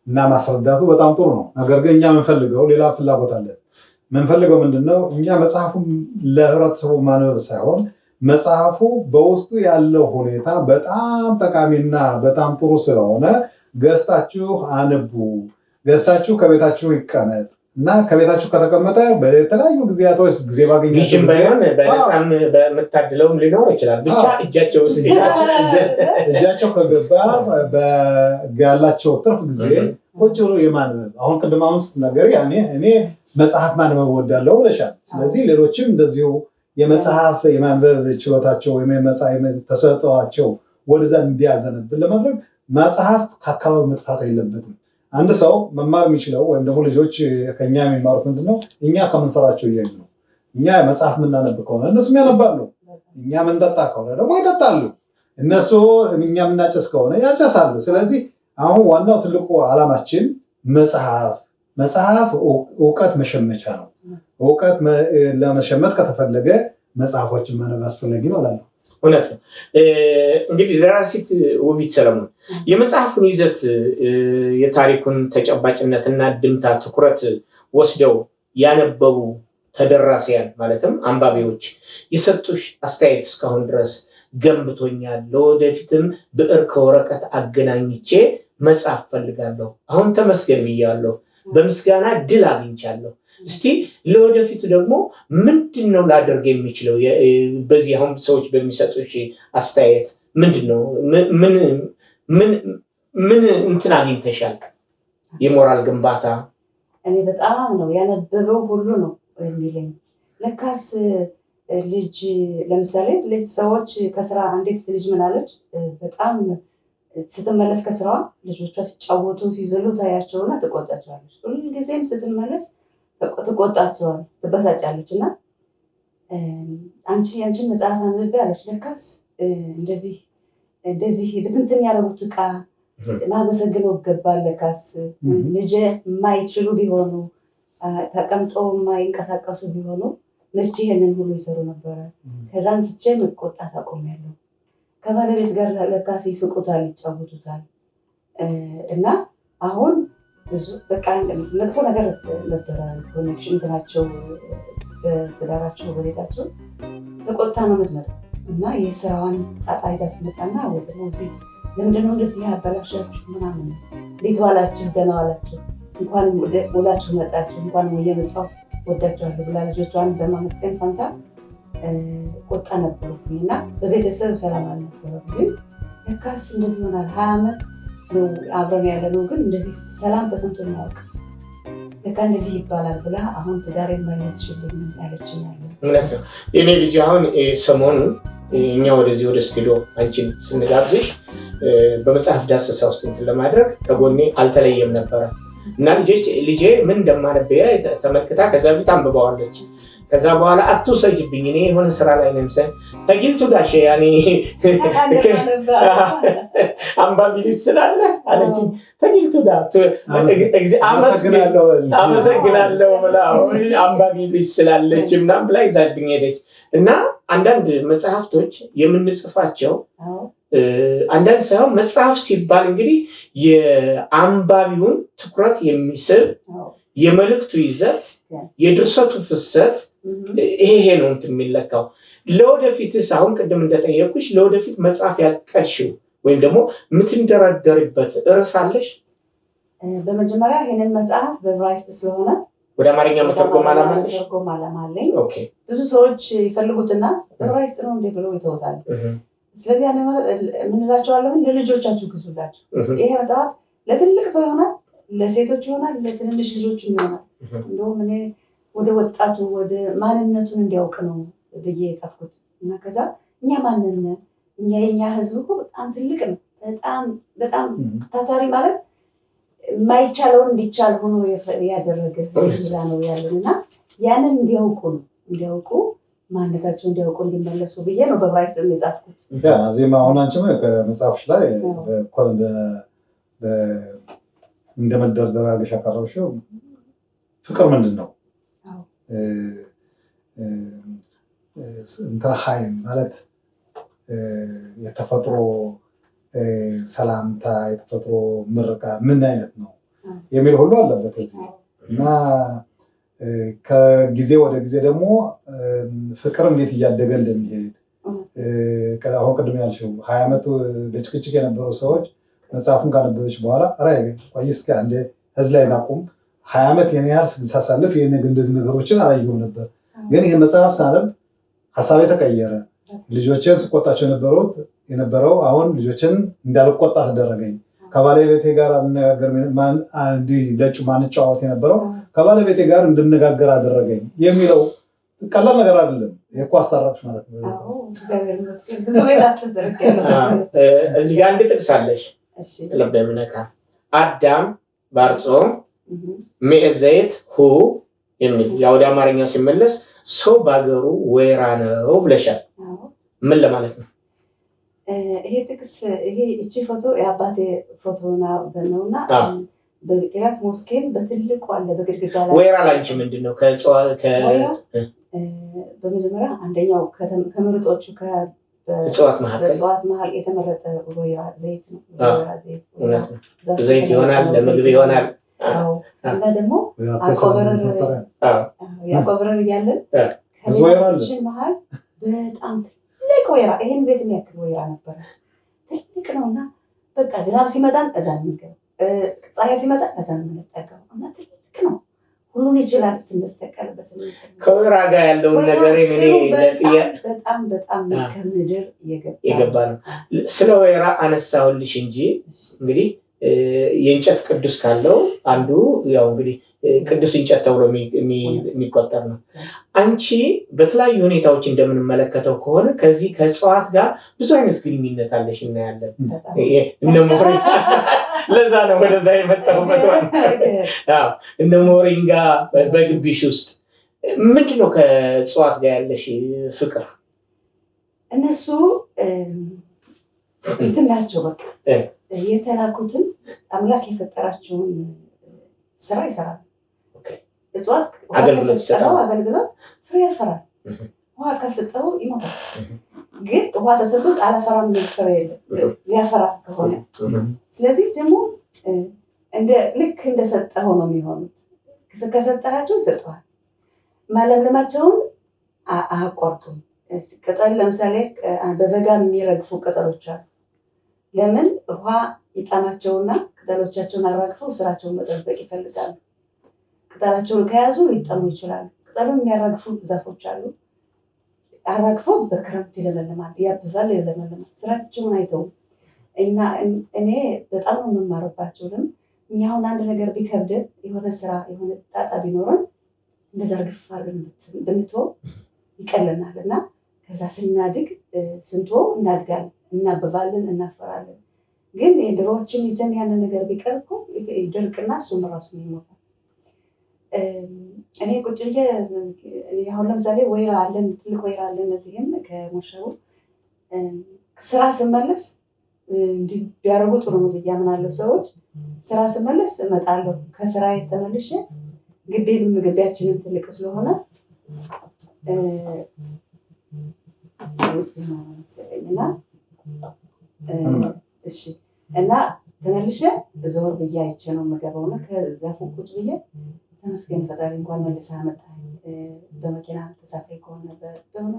እና ማስረዳቱ በጣም ጥሩ ነው። ነገር ግን እኛ የምንፈልገው ሌላ ፍላጎት አለን። የምንፈልገው ምንድነው እኛ መጽሐፉን ለህብረተሰቡ ማንበብ ሳይሆን መጽሐፉ በውስጡ ያለው ሁኔታ በጣም ጠቃሚና በጣም ጥሩ ስለሆነ ገዝታችሁ አንቡ። ገዝታችሁ ከቤታችሁ ይቀመጥ እና ከቤታችሁ ከተቀመጠ በተለያዩ ጊዜያቶች ጊዜ ባገኛችሁ ባይሆን በነፃም በመታደለውም ሊኖር ይችላል። ብቻ እጃቸው ውስጥ እጃቸው ከገባ ያላቸው ትርፍ ጊዜ ቁጭ ብሎ የማንበብ አሁን ቅድም ስትናገሪ እኔ መጽሐፍ ማንበብ እወዳለሁ ብለሻል። ስለዚህ ሌሎችም እንደዚሁ የመጽሐፍ የማንበብ ችሎታቸው ወይም ተሰጥኦአቸው ወደዛ እንዲያዘነብል ለማድረግ መጽሐፍ ከአካባቢ መጥፋት የለበትም። አንድ ሰው መማር የሚችለው ወይም ደግሞ ልጆች ከኛ የሚማሩት ምንድነው እኛ ከምንሰራቸው እያዩ ነው። እኛ መጽሐፍ የምናነብ ከሆነ እነሱም ያነባሉ። እኛ ምንጠጣ ከሆነ ደግሞ ይጠጣሉ። እነሱ እኛ የምናጨስ ከሆነ ያጨሳሉ። ስለዚህ አሁን ዋናው ትልቁ ዓላማችን መጽሐፍ እውቀት መሸመቻ ነው። እውቀት ለመሸመት ከተፈለገ መጽሐፎችን ማንበብ አስፈላጊ ነው እላለሁ። እውነት ነው። እንግዲህ ደራሲት ውቢት ሰለሞን የመጽሐፉን ይዘት የታሪኩን ተጨባጭነትና ድምታ ትኩረት ወስደው ያነበቡ ተደራሲያን ማለትም አንባቢዎች የሰጡሽ አስተያየት እስካሁን ድረስ ገንብቶኛል፣ ለወደፊትም ብዕር ከወረቀት አገናኝቼ መጽሐፍ ፈልጋለሁ፣ አሁን ተመስገን ብያለሁ፣ በምስጋና ድል አግኝቻለሁ፣ እስቲ ለወደፊቱ ደግሞ ምንድነው ላደርግ የሚችለው? በዚህ አሁን ሰዎች በሚሰጡሽ አስተያየት ምንድነው ምን እንትን አግኝተሻል? የሞራል ግንባታ እኔ በጣም ነው ያነበበው ሁሉ ነው የሚለኝ። ለካስ ልጅ ለምሳሌ ልጅ ሰዎች ከስራ አንዴት ልጅ ምን አለች በጣም ስትመለስ ከስራዋ ልጆቿ ሲጫወቱ ሲዘሉ ታያቸውና ትቆጣቸዋለች። ሁልጊዜም ስትመለስ ትቆጣቸዋለች፣ ትበሳጫለች። እና አንቺን መጽሐፍ አንብቤ አለች። ለካስ እንደዚህ ብትንትን ያደረጉት ዕቃ ማመሰግነው ይገባል። ለካስ ልጅ የማይችሉ ቢሆኑ ተቀምጠው የማይንቀሳቀሱ ቢሆኑ መቼ ይሄንን ሁሉ ይሰሩ ነበረ። ከዛን ስቼ መቆጣት አቆሚያለሁ። ከባለቤት ጋር ለካስ ይስቁታል፣ ይጫወቱታል። እና አሁን ብዙ በቃ መጥፎ ነገር ነበረ ኮኔክሽን እንትናቸው በትዳራቸው በቤታቸው ተቆጣ ነው የምትመጣው። እና የስራዋን ጣጣ ይዛ ትመጣና ወደ እዚህ ለምንድነው እንደዚህ ያበላሻችሁ ምናምን እንዴት ዋላችሁ ደህና ዋላችሁ እንኳን ወላችሁ መጣችሁ እንኳን እየመጣሁ ወዳችኋለሁ ብላ ልጆቿን በማመስገን ፈንታ ቆጣ ነበርኩኝ እና በቤተሰብ ሰላም አልነበረም። ግን ለካስ እንደዚህ ይሆናል 20 ዓመት ነው አብረን ያለ ነው፣ ግን እንደዚህ ሰላም ተሰምቶ ያውቅ ለካ እንደዚህ ይባላል ብላ አሁን ትዳሬን መለስሽልኝ ያለችኝ አለ። እውነት ነው። የኔ ልጅ አሁን ሰሞኑን እኛ ወደዚህ ወደ ስቱዲዮ አንቺን ስንጋብዝሽ በመጽሐፍ ዳሰሳ ውስጥ እንትን ለማድረግ ከጎኔ አልተለየም ነበረ እና ልጄ ምን እንደማነበያ ተመልክታ ከዛ በፊት አንብበዋለች። ከዛ በኋላ አትውሰጅብኝ እኔ የሆነ ስራ ላይ ነው ምሰ ተጊልቱ ዳሽ ያኔ አንባቢ ስላለ አለች። ተጊልቱ ዳ አመሰግናለሁ ብላ አንባቢ ስላለች ምናምን ብላ ይዛብኝ ሄደች። እና አንዳንድ መጽሐፍቶች የምንጽፋቸው አንዳንድ ሳይሆን መጽሐፍ ሲባል እንግዲህ የአንባቢውን ትኩረት የሚስብ የመልእክቱ ይዘት የድርሰቱ ፍሰት ይሄ ነው እንትን የሚለካው። ለወደፊትስ አሁን ቅድም እንደጠየኩሽ ለወደፊት መጽሐፍ ያቀድሽው ወይም ደግሞ የምትንደረደርበት ርዕስ አለሽ? በመጀመሪያ ይሄንን መጽሐፍ በዕብራይስጥ ስለሆነ ወደ አማርኛ መተርጎም አላማለሽ? ኦኬ። ብዙ ሰዎች ይፈልጉትና በዕብራይስጥ ነው እንዴ ብለው ይተውታል። ስለዚህ ያኔ ማለት የምንላቸዋለሁ ለልጆቻችሁ ግዙላቸው። ይሄ መጽሐፍ ለትልቅ ሰው ይሆናል፣ ለሴቶች ይሆናል፣ ለትንንሽ ልጆች ይሆናል። እንደውም እኔ ወደ ወጣቱ ወደ ማንነቱን እንዲያውቅ ነው ብዬ የጻፍኩት እና ከዛ እኛ ማንነት የኛ ህዝብ እኮ በጣም ትልቅ ነው። በጣም ታታሪ ማለት የማይቻለውን እንዲቻል ሆኖ ያደረገ ህዝብ ነው ያለን እና ያንን እንዲያውቁ ማንነታቸው እንዲያውቁ እንዲመለሱ ብዬ ነው በዕብራይስጥ የጻፍኩት። ዜማ አሁን አንቺም ከመጽሐፍሽ ላይ እንደ መደርደሪያ አድርገሽ ያቀረብሽው ፍቅር ምንድን ነው? እንትና ሀይም ማለት የተፈጥሮ ሰላምታ የተፈጥሮ ምርቃ ምን አይነት ነው የሚል ሁሉ አለበት እዚህ እና ከጊዜ ወደ ጊዜ ደግሞ ፍቅር እንዴት እያደገ እንደሚሄድ አሁን ቅድም ያልሽው 20 ዓመት በጭቅጭቅ የነበሩ ሰዎች መጽሐፉን ካነበበች በኋላ ቆይ እስኪ አንዴ ህዝብ ላይ ናቁም 20 ዓመት የኔ ያህል ሳሳልፍ እንደዚህ ነገሮችን አላየሁም ነበር፣ ግን ይህ መጽሐፍ ሳነብ ሀሳቤ ተቀየረ። ልጆችን ስቆጣቸው የነበረው አሁን ልጆችን እንዳልቆጣ ተደረገኝ። ከባለቤቴ ጋር አልነጋገር ለጩ ማንጫወት የነበረው ከባለቤቴ ጋር እንድነጋገር አደረገኝ የሚለው ቀላል ነገር አይደለም። የእኮ አስታራቅሽ ማለት ነው። እዚህ ጋር አንድ ጥቅስ አለሽ ልብ የምነካ አዳም ባርጾ ሚእዘይት ሁ የሚል ያው ወደ አማርኛ ሲመለስ ሰው ባገሩ ወይራ ነው ብለሻል። ምን ለማለት ነው? ይሄ ጥቅስ እቺ ፎቶ የአባቴ ፎቶ ነውና በቂራት ሞስኬም በትልቁ አለ በግድግዳ ላይ። ወይራ ላንቺ ምንድነው? በመጀመሪያ አንደኛው ከምርጦቹ እጽዋት መሀል የተመረጠ ወይራ ዘይት ነው። ዘይት ይሆናል፣ ለምግብ ይሆናል። እና ደግሞ ያቆበረር እያለን ከቤታችን መሀል በጣም ትልቅ ወይራ ይሄን ቤት የሚያክል ወይራ ነበረ። ትልቅ ነውና በቃ ዝናብ ሲመጣን እዛ እንገባ፣ ፀሐይ ሲመጣን እዛ እንጠቀም እና ትልቅ ነው። ሁሉን ይችላል። ስንሰቀልበት ከወይራ ጋር ያለውን ነገር በጣም ከምድር የገባ ነው። ስለ ወይራ አነሳሁልሽ እንጂ እንግዲህ የእንጨት ቅዱስ ካለው አንዱ ያው እንግዲህ ቅዱስ እንጨት ተብሎ የሚቆጠር ነው። አንቺ በተለያዩ ሁኔታዎች እንደምንመለከተው ከሆነ ከዚህ ከእጽዋት ጋር ብዙ አይነት ግንኙነት አለሽ እናያለን። እነ ሞሪንጋ ለዛ ነው ወደዛ የመጣሁበት። እነ ሞሪንጋ በግቢሽ ውስጥ ምንድነው ከእጽዋት ጋር ያለሽ ፍቅር? እነሱ እንትን ናቸው በቃ የተላኩትን አምላክ የፈጠራቸውን ስራ ይሰራል። እጽዋት አገልግሎት ፍሬ ያፈራል። ውሃ ካልሰጠው ይሞታል። ግን ውሃ ተሰጥቶት አላፈራም ፍሬ ሊያፈራ ከሆነ ስለዚህ ደግሞ ልክ እንደሰጠኸው ነው የሚሆኑት። ከሰጠሃቸው ይሰጡሃል። ማለምለማቸውን አያቋርጡም። ቅጠል ለምሳሌ በበጋ የሚረግፉ ቅጠሎች አሉ። ለምን ውሃ ይጣማቸውና ቅጠሎቻቸውን አራግፈው ስራቸውን መጠበቅ ይፈልጋሉ። ቅጠላቸውን ከያዙ ሊጠሙ ይችላሉ። ቅጠሉን የሚያራግፉ ዛፎች አሉ። አራግፈው በክረምት ይለመልማል፣ ያብባል፣ ይለመልማል። ስራቸውን አይተው እና እኔ በጣም ነው የምማርባቸው። ለምን እኛ አሁን አንድ ነገር ቢከብደን የሆነ ስራ የሆነ ጣጣ ቢኖረን እንደዛ እርግፍ አድርገን ብንተው ይቀለናል እና ከዛ ስናድግ ስንተው እናድጋለን፣ እናብባለን፣ እናፈራለን። ግን የድሮዎችን ይዘን ያንን ነገር ቢቀር እኮ ይደርቅና እሱም ራሱ ይሞታል። እኔ ቁጭ ብዬ አሁን ለምሳሌ ወይራ አለን፣ ትልቅ ወይራ አለን እዚህም ከሞሸሩ ስራ ስመለስ እንዲህ ቢያደርጉ ጥሩ ነው ብዬ አምናለሁ። ሰዎች ስራ ስመለስ እመጣለሁ። ከስራ ተመልሼ ግቢያችንም ትልቅ ስለሆነ እና ተመልሼ ዞር ብዬ አይቼ ነው የምገባው እና ከዛ ቁጭ ብዬ ተመስገን ፈጣሪ እንኳን መልሰህ አመጣኸኝ። በመኪና ተሳፍሬ ከሆነ በሆነ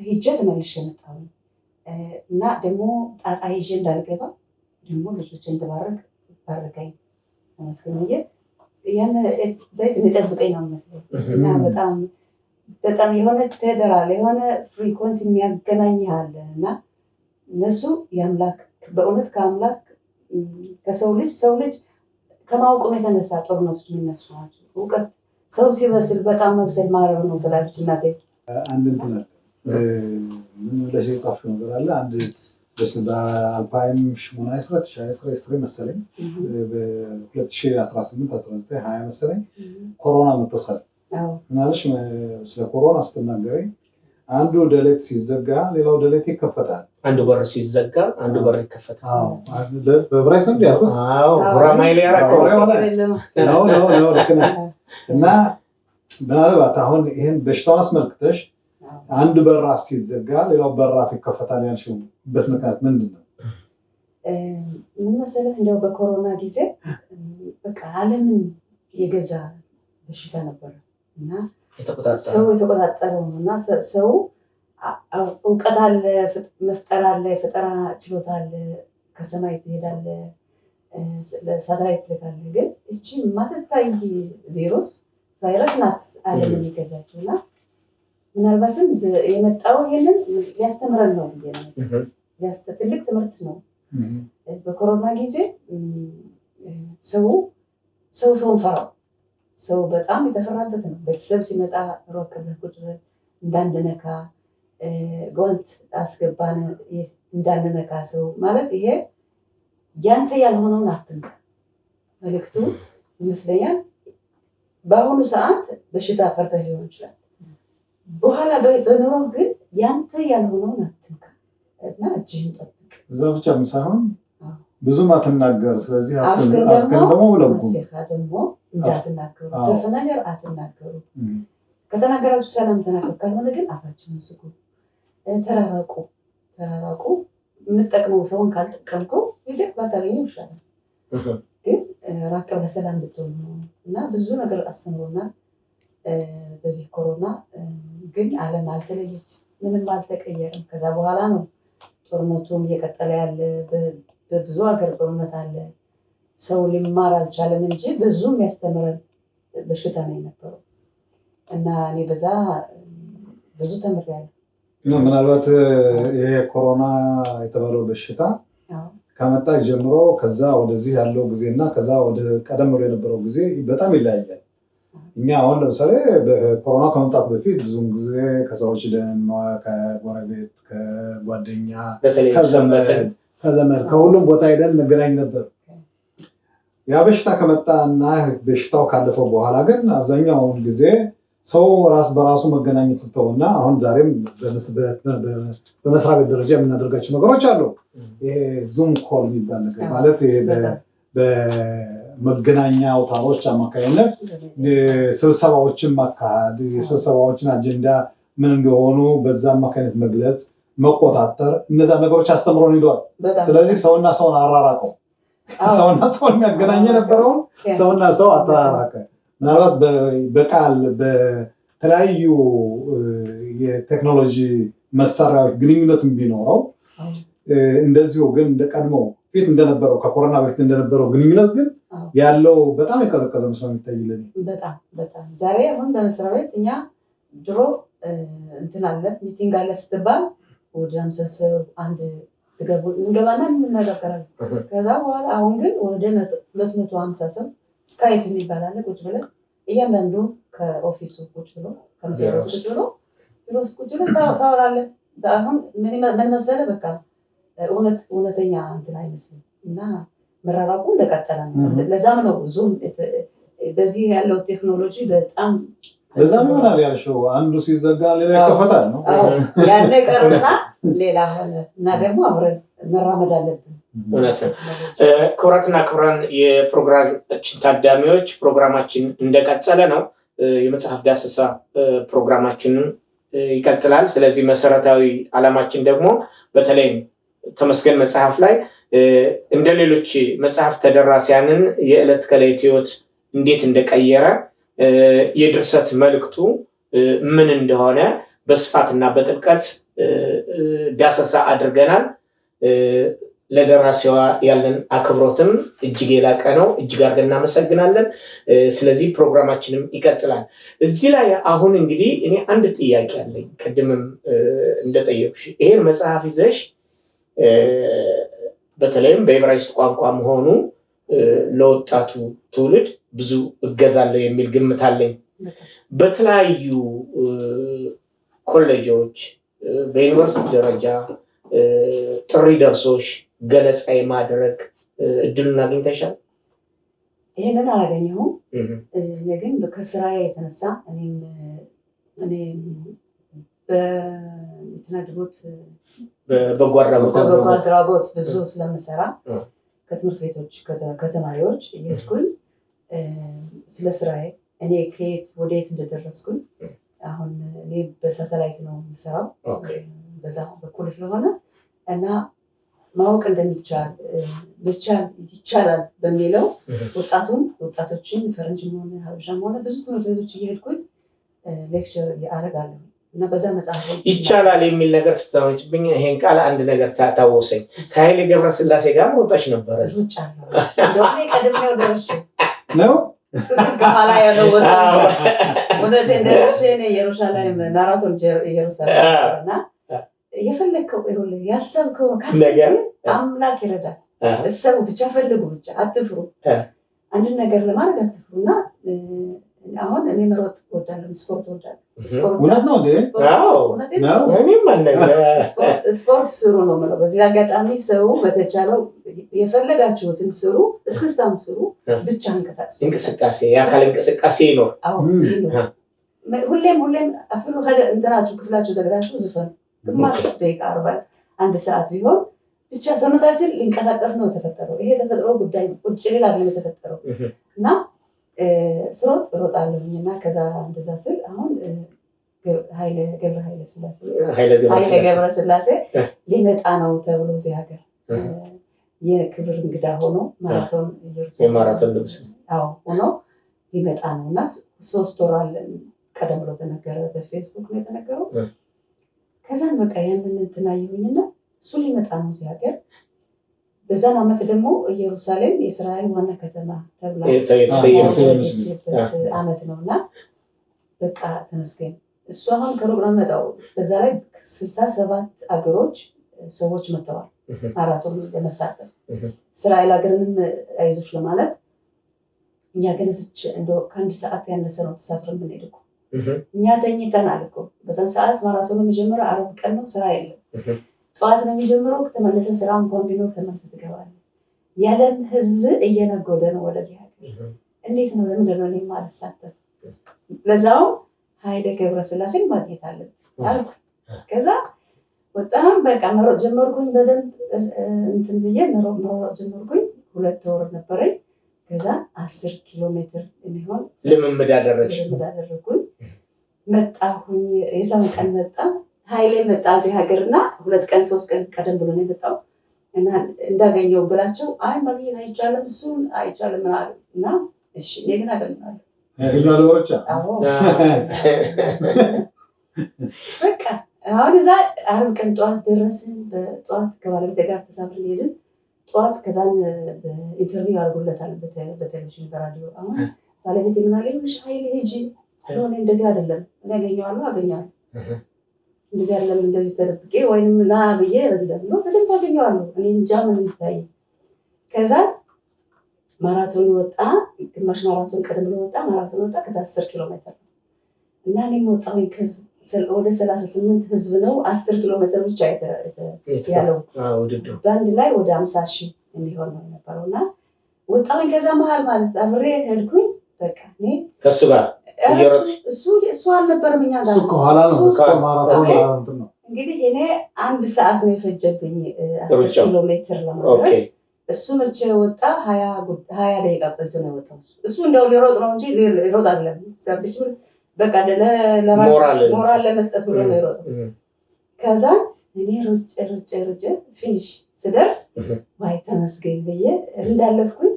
ሄጄ ተመልሼ መጣሁ እና ደግሞ ጣጣ ይዤ እንዳልገባ ደግሞ ልጆች እንድባረክ ባረከኝ ተመስገን ብዬ ያን ዘይት እንጠብቀኝ ነው የሚመስለኝ እና በጣም የሆነ ተደራለ የሆነ ፍሪኮንሲ የሚያገናኝሃል እና እነሱ የአምላክ በእውነት ከአምላክ ከሰው ልጅ ከማወቁም የተነሳ ጦርነቶች የሚነሱ ናቸው። እውቀት ሰው ሲበስል በጣም መብሰል ማረር ነው ትላለች እናቴ። አንድ እንትን አለ ምን ብለሽ የጻፍሽው ነገር አለ። አንድ በአልፓይም ሽሙና ስሬ መሰለኝ በ2018 19 20 መሰለኝ ኮሮና መጥቶሳል ምናልሽ ስለ ኮሮና ስትናገሪ አንዱ ደሌት ሲዘጋ ሌላው ደሌት ይከፈታል። አንዱ በር ሲዘጋ አንዱ በር ይከፈታል። በብራይስ ነው ያልኩት። ጉራማይሌ ያረከው ነው ልክ ነህ። እና ምናልባት አሁን ይሄን በሽታውን አስመልክተሽ አንድ በራፍ ሲዘጋ ሌላው በራፍ ይከፈታል ያልሽበት ምክንያት ምንድን ነው? ምን መሰለህ እንደው በኮሮና ጊዜ በቃ ዓለምን የገዛ በሽታ ነበር እና ሰው የተቆጣጠረው እና ሰው እውቀት አለ፣ መፍጠር አለ፣ የፈጠራ ችሎታ አለ፣ ከሰማይ ትሄዳለ፣ ለሳተላይት ትልካለ። ግን እቺ ማትታይ ቫይረስ ናት ዓለምን የገዛችው እና ምናልባትም የመጣው ይሄንን ሊያስተምረን ነው ብዬ ነው። ትልቅ ትምህርት ነው። በኮሮና ጊዜ ሰውን ፈራው። ሰው በጣም የተፈራበት ነው። ቤተሰብ ሲመጣ ሮክ ቁጭ በል እንዳንነካ፣ ጓንት አስገባን እንዳንነካ። ሰው ማለት ይሄ ያንተ ያልሆነውን አትንካ መልእክቱ ይመስለኛል። በአሁኑ ሰዓት በሽታ ፈርተህ ሊሆን ይችላል። በኋላ በኑሮ ግን ያንተ ያልሆነውን አትንካ እና እጅህን ጠብቅ። እዛ ብቻ ሳይሆን ብዙም አትናገር። ስለዚህ አፍከን ደግሞ ብለጉም ደግሞ እንዳትናገሩ፣ ትርፍ ነገር አትናገሩ። ከተናገራችሁ ሰላም ተናገሩ፣ ካልሆነ ግን አፋችሁን ዝጉ። ተራራቁ። የምጠቅመው ሰውን ካልጠቀምከው ይልቅ ባታገኘው ይሻላል። ግን ራቅ ብለህ ሰላም ብትሆን እና ብዙ ነገር አስተምሮናል በዚህ ኮሮና። ግን ዓለም አልተለየች፣ ምንም አልተቀየረም። ከዛ በኋላ ነው ጦርነቱም እየቀጠለ ያለ። በብዙ ሀገር ጦርነት አለ። ሰው ሊማር አልቻለም እንጂ ብዙ የሚያስተምረን በሽታ ነው የነበረው እና እኔ በዛ ብዙ ተምሬያለሁ። ምናልባት ይሄ ኮሮና የተባለው በሽታ ከመጣ ጀምሮ ከዛ ወደዚህ ያለው ጊዜ እና ከዛ ወደ ቀደም ብሎ የነበረው ጊዜ በጣም ይለያያል። እኛ አሁን ለምሳሌ በኮሮና ከመምጣት በፊት ብዙም ጊዜ ከሰዎች ደህንማ፣ ከጎረቤት፣ ከጓደኛ፣ ከዘመድ ከሁሉም ቦታ ሄደን እንገናኝ ነበር። ያ በሽታ ከመጣ እና በሽታው ካለፈው በኋላ ግን አብዛኛውን ጊዜ ሰው ራስ በራሱ መገናኘቱ ተውና አሁን ዛሬም በመስሪያ ቤት ደረጃ የምናደርጋቸው ነገሮች አሉ። ይሄ ዙም ኮል የሚባል ነገር ማለት ይሄ በመገናኛ አውታሮች አማካኝነት ስብሰባዎችን ማካሄድ፣ የስብሰባዎችን አጀንዳ ምን እንደሆኑ በዛ አማካኝነት መግለጽ፣ መቆጣጠር፣ እነዛ ነገሮች አስተምሮን ሄደዋል። ስለዚህ ሰውና ሰውን አራራቀው። ሰውና ሰውን የሚያገናኝ የነበረውን ሰውና ሰው አተራራቀ። ምናልባት በቃል በተለያዩ የቴክኖሎጂ መሳሪያዎች ግንኙነትን ቢኖረው እንደዚሁ ግን እንደቀድሞ ፊት እንደነበረው ከኮሮና በፊት እንደነበረው ግንኙነት ግን ያለው በጣም የቀዘቀዘ መስሎ የሚታይልን። በጣም ዛሬ አሁን በመስሪያ ቤት እኛ ድሮ እንትን አለ ሚቲንግ አለ ስትባል ወደ 50 ሰው አንድ እንገባና እንነጋገራለን። ከዛ በኋላ አሁን ግን ወደ 250 ሰው ስካይፕ የሚባል አለ። ቁጭ ብለን እያንዳንዱ ከኦፊሱ ቁጭ ብሎ ከመስሪያ ቁጭ ብሎ ቢሮ ውስጥ ቁጭ ብለን ታወራለህ። አሁን ምን መሰለህ በቃ እውነተኛ እንትን አይመስልም እና መራራቁ እንደቀጠለ ነው። ለዛም ነው ዙም በዚህ ያለው ቴክኖሎጂ በጣም ለዛም ይሆናል ያልሽው አንዱ ሲዘጋ ሌላ ይከፈታል ነው ያለ ቀርና ሌላ ሆነ እና ደግሞ አብረን መራመድ አለብን። እውነት ነው። ክቡራትና ክቡራን የፕሮግራማችን ታዳሚዎች ፕሮግራማችን እንደቀጠለ ነው። የመጽሐፍ ዳሰሳ ፕሮግራማችንን ይቀጥላል። ስለዚህ መሰረታዊ ዓላማችን ደግሞ በተለይም ተመስገን መጽሐፍ ላይ እንደ ሌሎች መጽሐፍ ተደራሲያንን የዕለት ከዕለት ህይወት እንዴት እንደቀየረ የድርሰት መልእክቱ ምን እንደሆነ በስፋትና በጥልቀት ዳሰሳ አድርገናል። ለደራሲዋ ያለን አክብሮትም እጅግ የላቀ ነው። እጅግ አድርገን እናመሰግናለን። ስለዚህ ፕሮግራማችንም ይቀጥላል። እዚህ ላይ አሁን እንግዲህ እኔ አንድ ጥያቄ አለኝ። ቅድምም እንደጠየቁሽ ይሄን መጽሐፍ ይዘሽ በተለይም በዕብራይስጥ ቋንቋ መሆኑ ለወጣቱ ትውልድ ብዙ እገዛለሁ የሚል ግምት አለኝ። በተለያዩ ኮሌጆች በዩኒቨርሲቲ ደረጃ ጥሪ ደርሶሽ ገለጻ የማድረግ እድሉን አግኝተሻል? ይሄንን አላገኘሁም። ግን ከስራዬ የተነሳ እኔ በተናድቦት በበጎ አድራጎት ብዙ ስለምሰራ ከትምህርት ቤቶች ከተማሪዎች እየሄድኩኝ ስለ ስራዬ እኔ ከየት ወደየት እንደደረስኩኝ አሁን እኔ በሳተላይት ነው የምሰራው በዛ በኩል ስለሆነ እና ማወቅ እንደሚቻል ይቻላል በሚለው ወጣቶችን ፈረንጅም ሆነ ሀበሻም ሆነ ብዙ ትምህርት ቤቶች እየሄድኩኝ ሌክቸር አደርጋለሁ እና በዛ መጽሐፍ ይቻላል የሚል ነገር ስታወጭብኝ ይሄን ቃል አንድ ነገር ታወሰኝ። ከኃይሌ ገብረስላሴ ጋር ወጣሽ ነበረ? እንደውም ቀድሜው ደርሼ ነው ከኋላ ያለው ወደ ደርሼ ኢየሩሳሌም ማራቶን ኢየሩሳሌም እና የፈለከው ይሁን ያሰብከው ካሰብክ አምላክ ይረዳል። እሰቡ ብቻ ፈልጉ ብቻ አትፍሩ። አንድ ነገር ለማድረግ አትፍሩና አሁን እኔ መሮጥ እወዳለሁ፣ ስፖርት እወዳለሁ። ስፖርት ስሩ ነው የምለው። በዚህ አጋጣሚ ሰው በተቻለው የፈለጋችሁትን ስሩ፣ እስክስታም ስሩ፣ ብቻ እንቅስቃሴ የአካል እንቅስቃሴ ይኖር። ሁሌም አፍሉ እንትናችሁ ክፍላችሁ ዘግታችሁ ዝፈኑ። ግማሽ ደቂቃ 40 አንድ ሰዓት ቢሆን ብቻ ሰውነታችን ሊንቀሳቀስ ነው የተፈጠረው። ይሄ ተፈጥሮ ጉዳይ ቁጭ ሌላ ነው የተፈጠረው እና ስሮጥ እሮጣለሁኝ እና ከዛ እንደዛ ስል አሁን ኃይለ ገብረ ስላሴ ሊመጣ ነው ተብሎ እዚህ ሀገር የክብር እንግዳ ሆኖ ማራቶን ልብስ ሆኖ ሊመጣ ነው እና 3 ወር አለን ቀደም ብሎ ተነገረ። በፌስቡክ ነው የተነገረው። ከዛን በቃ ያንን እንትን አየሁኝና እሱ ሊመጣ ነው እዚህ ሀገር። በዛን ዓመት ደግሞ ኢየሩሳሌም የእስራኤል ዋና ከተማ ተብላ የተሰየመችበት ዓመት ነውና በቃ ተመስገን። እሱ አሁን ከሩቅ ነው መጣው። በዛ ላይ 67 አገሮች ሰዎች መጥተዋል ማራቶን ለመሳተፍ። እስራኤል ሀገርንም አይዞሽ ለማለት እኛ ግን እዚች እንደው ከአንድ ሰዓት ያነሰ ነው ተሳፍረን የምንሄድኩ። እኛ ተኝተናል እኮ በዛን ሰዓት ማራቶን የሚጀምረው ዓርብ ቀን ነው። ስራ የለም። ጠዋት ነው የሚጀምረው። ከተመለሰ ስራ እንኳን ቢኖር ተመልሰህ ትገባለህ። የዓለም ህዝብ እየነጎደ ነው ወደዚህ ሀገር። እንዴት ነው ለምንድን ነው እኔ የማልሳተፍ? ለዛውም ኃይለ ገብረስላሴን ማግኘት አለብኝ። ከዛ በጣም በቃ መሮጥ ጀመርኩኝ። በደንብ እንትን ብዬ መሮጥ ጀመርኩኝ። 2 ወር ነበረኝ። ከዛ 10 ኪሎ ሜትር የሚሆን ልምምድ አደረግኩኝ። መጣሁኝ። የዛን ቀን መጣ ኃይሌ መጣ እዚህ ሀገርና 2 ቀን 3 ቀን ቀደም ብሎ ነው የመጣው እና እንዳገኘው ብላቸው አይ ማግኘት አይቻልም እሱን አይቻልም አሉ እና እሺ እኔ ግን አገኘዋለሁ። ወሮቻ በቃ አሁን እዛ አርብ ቀን ጠዋት ደረስን። በጠዋት ከባለቤቴ ጋር ተሳፍረን ሄድን። ጠዋት ከዛን ኢንተርቪው አድርጎለታል በቴሌቪዥን በራዲዮ። አሁን ባለቤቴ ምን አለ ይሁንሽ ኃይል ሂጂ ሆነ እንደዚህ አይደለም እኔ አገኘዋለሁ እንደዚህ አይደለም እንደዚህ ተደብቄ ወይንም ና ብዬ አይደለም ነው በደንብ አገኘዋለሁ እኔ እንጃ ምን ይታይ። ከዛ ማራቶን ወጣ፣ ግማሽ ማራቶን ቀደም ብሎ ወጣ፣ ማራቶን ወጣ። ከዛ 10 ኪሎ ሜትር እና እኔ ወጣሁ። ወደ 38 ህዝብ ነው 10 ኪሎ ሜትር ብቻ ያለው ውድድሩ በአንድ ላይ ወደ 50,000 የሚሆን ነው የነበረውና ወጣሁኝ። ከዛ መሀል ማለት አብሬ ሄድኩኝ። በቃ እኔ ከሱ ጋር እሱ አልነበረም እኛ ጋር እሱ ከኋላ ነው ማራቶን ነው። እንግዲህ እኔ 1 ሰዓት ነው የፈጀብኝ 10 ኪሎ ሜትር ለማድረግ። እሱ መቼ ወጣ 20 ደቂቃ ቆይቶ ነው የወጣው። እሱ እንደው ሊሮጥ ነው እንጂ ሊሮጥ አይደለም። ስለዚህ በቃ ሞራል ለመስጠት ብሎ ነው የሮጠው። ከዛ እኔ ሩጬ ፊኒሽ ስደርስ ዋይ ተመስገን ብዬ እንዳለፍኩኝ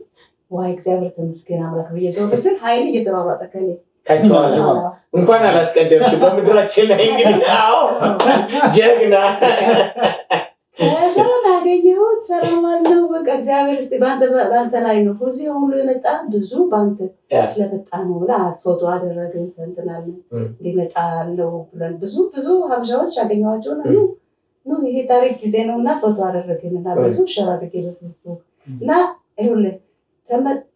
ዋይ እግዚአብሔር ተመስገን አምላክ ብዬ ሰው ስል ኃይል እየተሯሯጠ ከኔ እንኳን አላስቀደምሽ በምድራችን ላይ እንግዲህ ጀግና ከዛ አገኘሁት። ሰላም አለው በቃ እግዚአብሔር እስቲ ባንተ ላይ ነው እዚህ ሁሉ የመጣ ብዙ ባንተ ስለመጣ ነው ብላ ፎቶ አደረግን። ተንትናለን ሊመጣ ነው ብለን ብዙ ሀበሻዎች አገኘኋቸው ነው ይሄ ታሪክ ጊዜ ነውና ፎቶ አደረግን እና ብዙ ሸር አድርጌ በፌስቡክ እና ይኸውልህ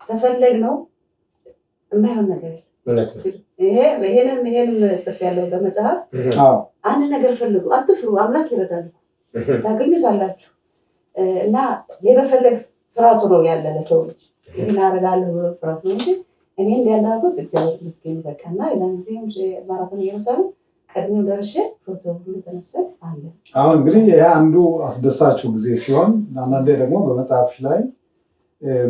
ተፈለግ ነው የማይሆን ነገር ይሄንን ጽፌያለሁ በመጽሐፍ። አንድ ነገር ፈልጉ፣ አትፍሩ፣ አምላክ ይረዳል፣ ታገኙታላችሁ። እና የመፈለግ ፍራቱ ነው ያለ ለሰው ልጅ ይህን አደርጋለሁ ብሎ ፍራቱ ነው እንጂ እኔ እንዳልኩት እግዚአብሔር ይመስገን በቃ። እና የዛን ጊዜ ማራቶን ኢየሩሳሌም ቀድሜው ደርሼ ፎቶ ሁሉ ተነሳን አለ። አሁን እንግዲህ ይሄ አንዱ አስደሳችሁ ጊዜ ሲሆን አንዳንዴ ደግሞ በመጽሐፍሽ ላይ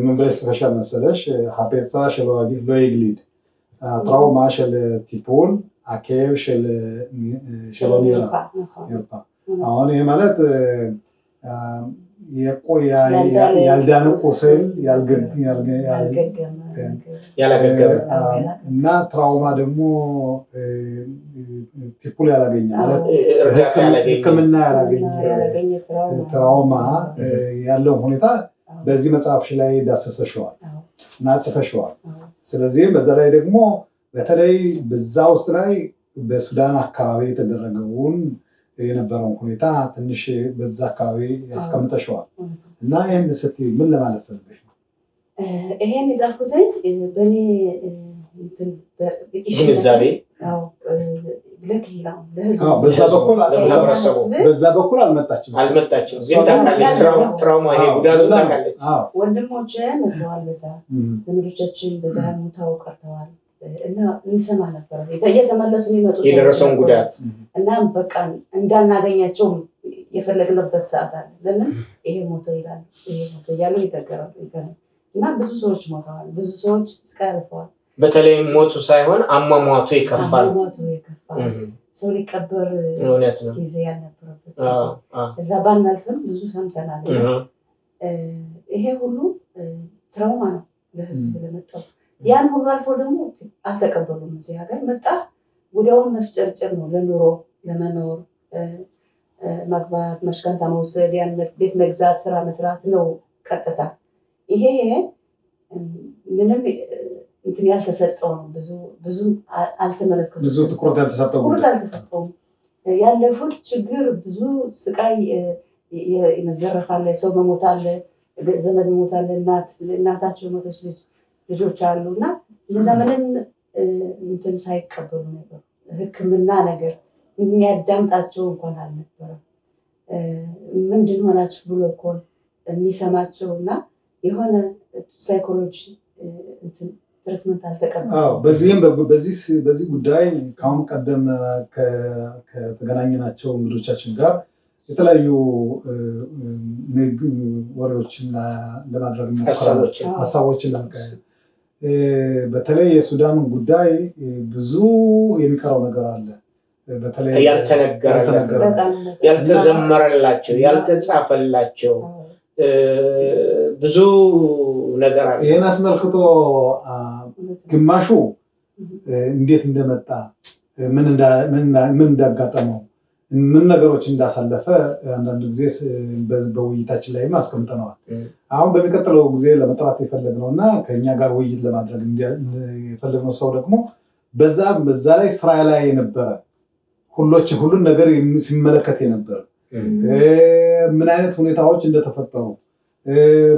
ምን ብለሽ ጽፈሻል መሰለሽ? ሀፔሳ ሎይግሊድ ትራውማ ሸል ቲፖል አኬብ ሸሎኒራ ይርፓ። አሁን ይሄ ማለት ያልዳነ ቁስል እና ትራውማ ደግሞ ቲፑል ያላገኘ ማለት ሕክምና ያላገኘ ትራውማ ያለውን ሁኔታ በዚህ መጽሐፍሽ ላይ ዳሰሰሽዋል እና ጽፈሽዋል። ስለዚህም በዛ ላይ ደግሞ በተለይ በዛ ውስጥ ላይ በሱዳን አካባቢ የተደረገውን የነበረውን ሁኔታ ትንሽ በዛ አካባቢ ያስቀምጠሽዋል እና ይህን ስትይ ምን ለማለት ፈልገሽ ነው? ይሄን የጻፍኩትኝ በእኔ ግንዛቤ በዛ በኩል አልመጣችም ግን ታውቃለች። ትራውማ ይሄ ጉዳቱ ታውቃለች። ወንድሞቼ መጥተዋል፣ በዛ ዘመዶቻችን በዛ ሞተው ቀርተዋል እና እንሰማ ነበር እየተመለሱ የሚመጡ የደረሰውን ጉዳት እና በቃ እንዳናገኛቸው የፈለግንበት ሰዓት አለ። ለምን ይሄ ሞተ ይላሉ፣ ይሄ ሞተ እያሉ ይደገራሉ እና ብዙ ሰዎች ሞተዋል፣ ብዙ ሰዎች እስካልፈዋል። በተለይም ሞቱ ሳይሆን አሟሟቱ ይከፋል። ሰው ሊቀበር ጊዜ ያልነበረበት እዛ ባናልፍም ብዙ ሰምተናል። ይሄ ሁሉ ትራውማ ነው ለህዝብ ለመጣው። ያን ሁሉ አልፎ ደግሞ አልተቀበሉም። እዚህ ሀገር መጣ ወዲያውኑ መፍጨርጨር ነው ለኑሮ ለመኖር ማግባት፣ መሽካንታ መውሰድ፣ ያን ቤት መግዛት፣ ስራ መስራት ነው ቀጥታ። ይሄ ምንም እንትን ያልተሰጠው ነው። ብዙ አልተመለከቱም። ብዙ ትኩረት አልተሰጠውም። ያለፉት ችግር ብዙ ስቃይ መዘረፍ አለ፣ ሰው መሞት አለ፣ ዘመድ መሞት አለ፣ እናታቸው ሞተች፣ ልጆች አሉ እና እነዛ ምንም እንትን ሳይቀበሉ ነበር። ሕክምና ነገር የሚያዳምጣቸው እንኳን አልነበረም። ምንድን ሆናችሁ ብሎ እኮ የሚሰማቸው እና የሆነ ሳይኮሎጂ ትሪትመንት አልተቀበሉም። በዚህ ጉዳይ ከአሁን ቀደም ከተገናኘናቸው እንግዶቻችን ጋር የተለያዩ ወሬዎችን ለማድረግ ሀሳቦችን ለመቀየር በተለይ የሱዳን ጉዳይ ብዙ የሚቀረው ነገር አለ። በተለይ ያልተዘመረላቸው ያልተጻፈላቸው ብዙ ነገር አለ። ይህን አስመልክቶ ግማሹ እንዴት እንደመጣ ምን እንዳጋጠመው ምን ነገሮች እንዳሳለፈ አንዳንድ ጊዜ በውይይታችን ላይ አስቀምጠነዋል። አሁን በሚቀጥለው ጊዜ ለመጥራት የፈለግነውና ከኛ ጋር ውይይት ለማድረግ የፈለግነው ሰው ደግሞ በዛ ላይ ስራ ላይ የነበረ ሁሉን ነገር ሲመለከት የነበረ ምን አይነት ሁኔታዎች እንደተፈጠሩ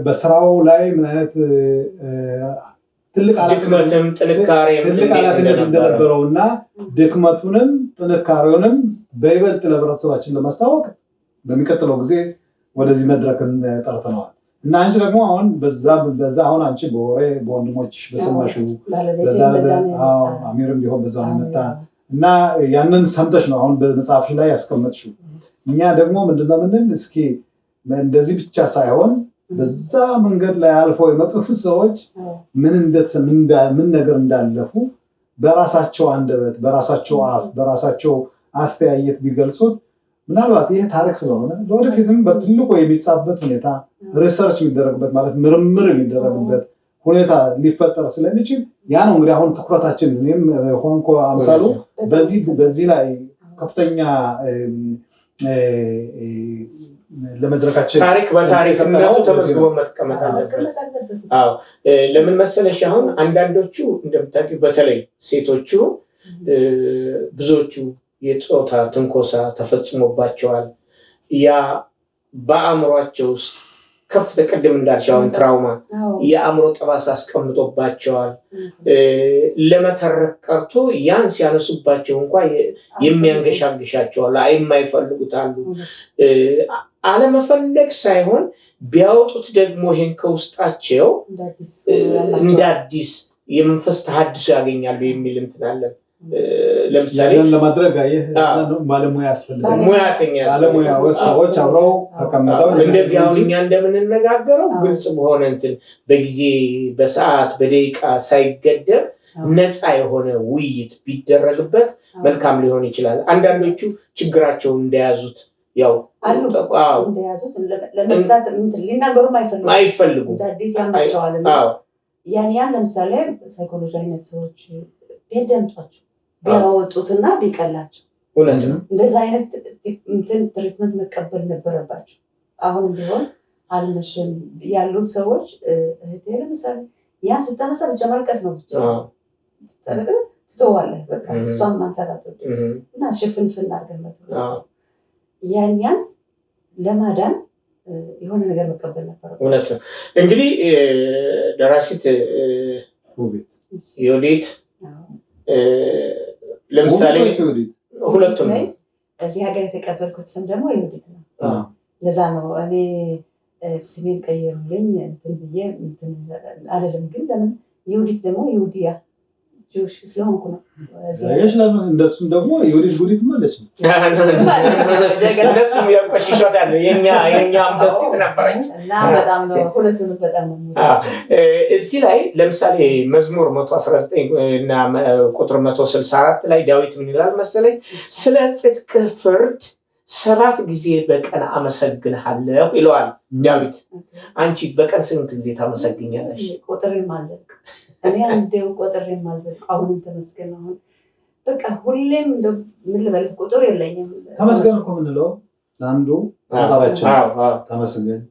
በስራው ላይ ምን አይነት ትልቅ ኃላፊነት እንደነበረውና ድክመቱንም ጥንካሬውንም በይበልጥ ለህብረተሰባችን ለማስታወቅ በሚቀጥለው ጊዜ ወደዚህ መድረክ ጠርተነዋል እና አንቺ ደግሞ አሁን በዛ አሁን አንቺ በወሬ በወንድሞች በሰማሽው አሚርም ቢሆን በዛ መጣ እና ያንን ሰምተሽ ነው አሁን በመጽሐፍ ላይ ያስቀመጥሽው። እኛ ደግሞ ምንድነው ምንድን እስኪ እንደዚህ ብቻ ሳይሆን በዛ መንገድ ላይ አልፈው የመጡት ሰዎች ምን ነገር እንዳለፉ በራሳቸው አንደበት በራሳቸው አፍ በራሳቸው አስተያየት ቢገልጹት ምናልባት ይሄ ታሪክ ስለሆነ ለወደፊትም በትልቁ የሚጻፍበት ሁኔታ ሪሰርች የሚደረግበት ማለት ምርምር የሚደረግበት ሁኔታ ሊፈጠር ስለሚችል ያ ነው እንግዲህ አሁን ትኩረታችን እኔም ሆንኮ አምሳሉ በዚህ ላይ ከፍተኛ ለመድረካችን ታሪክ በታሪክነቱ ተመዝግቦ መቀመጥ አለበት። አዎ ለምን መሰለሽ አሁን አንዳንዶቹ እንደምታውቂው በተለይ ሴቶቹ ብዙዎቹ የጾታ ትንኮሳ ተፈጽሞባቸዋል። ያ በአእምሯቸው ውስጥ ቅድም እንዳልሽ አሁን ትራውማ የአእምሮ ጠባሳ አስቀምጦባቸዋል። ለመተረክ ቀርቶ ያን ሲያነሱባቸው እንኳን የሚያንገሻግሻቸዋል፣ የማይፈልጉታሉ። አለመፈለግ ሳይሆን ቢያወጡት ደግሞ ይሄን ከውስጣቸው እንደ አዲስ የመንፈስ ተሐድሶ ያገኛሉ የሚል እንትን አለን። ለምሳሌ ለማድረግ ባለሙያ ያስፈልጋል። ሙያተኛ ባለሙያዎች ሰዎች አብረው ተቀምጠው እንደዚህ አሁን እኛ እንደምንነጋገረው ግልጽ በሆነ እንትን በጊዜ በሰዓት በደቂቃ ሳይገደብ ነፃ የሆነ ውይይት ቢደረግበት መልካም ሊሆን ይችላል። አንዳንዶቹ ችግራቸውን እንደያዙት ያው አሉ እንደያዙት ለመፍታት ሊናገሩም አይፈልጉም። አዲስ ያማቸዋል። ያን ለምሳሌ ሳይኮሎጂ አይነት ሰዎች ቢደምጧቸው ቢያወጡትና ቢቀላቸው እውነት ነው። እንደዚህ አይነት ትሪትመንት መቀበል ነበረባቸው። አሁንም ቢሆን አልመሸም ያሉት ሰዎች እህቴ ለምሳሌ ያን ስታነሳ ብቻ ማልቀስ ነው ብቻ ትተዋለህ። በቃ እሷን ማንሳት አትወድም እና ሽፍንፍን አድርገህ መተው ያን ለማዳን የሆነ ነገር መቀበል ነበረባቸው። እውነት ነው። እንግዲህ ደራሲት ዮዲት ለምሳሌ ሁለቱም እዚህ ሀገር የተቀበልኩት ስም ደግሞ ዮዲት ነው። ለዛ ነው እኔ ስሜን ቀየሩልኝ እንትን ብዬ እንትን አይደለም። ግን ለምን ዮዲት ደግሞ ይሁዲያ ጆሽ ስለሆንኩ ነው። እንደሱም ደግሞ ዮዲት ጉዲት ማለት ነው። እነሱም ያቆሽሻታል። የኛ አንበሲት ነበረች እና በጣም ነው ሁለቱንም በጣም ነው። እዚህ ላይ ለምሳሌ መዝሙር 119 እና ቁጥር 164 ላይ ዳዊት ምን ይላል መሰለኝ? ስለ ጽድቅ ፍርድ 7 ጊዜ በቀን አመሰግንሃለሁ ይለዋል ዳዊት። አንቺ በቀን ስንት ጊዜ ታመሰግኛለሽ? ቁጥር ማለት እኔ አንዴው ቁጥር የማልዘልቅ አሁንም ተመስገን። አሁን በቃ ሁሌም ምን ልበል ቁጥር የለኝም። ተመስገን እኮ ምንለው ለአንዱ ፈጣሪያችን ተመስገን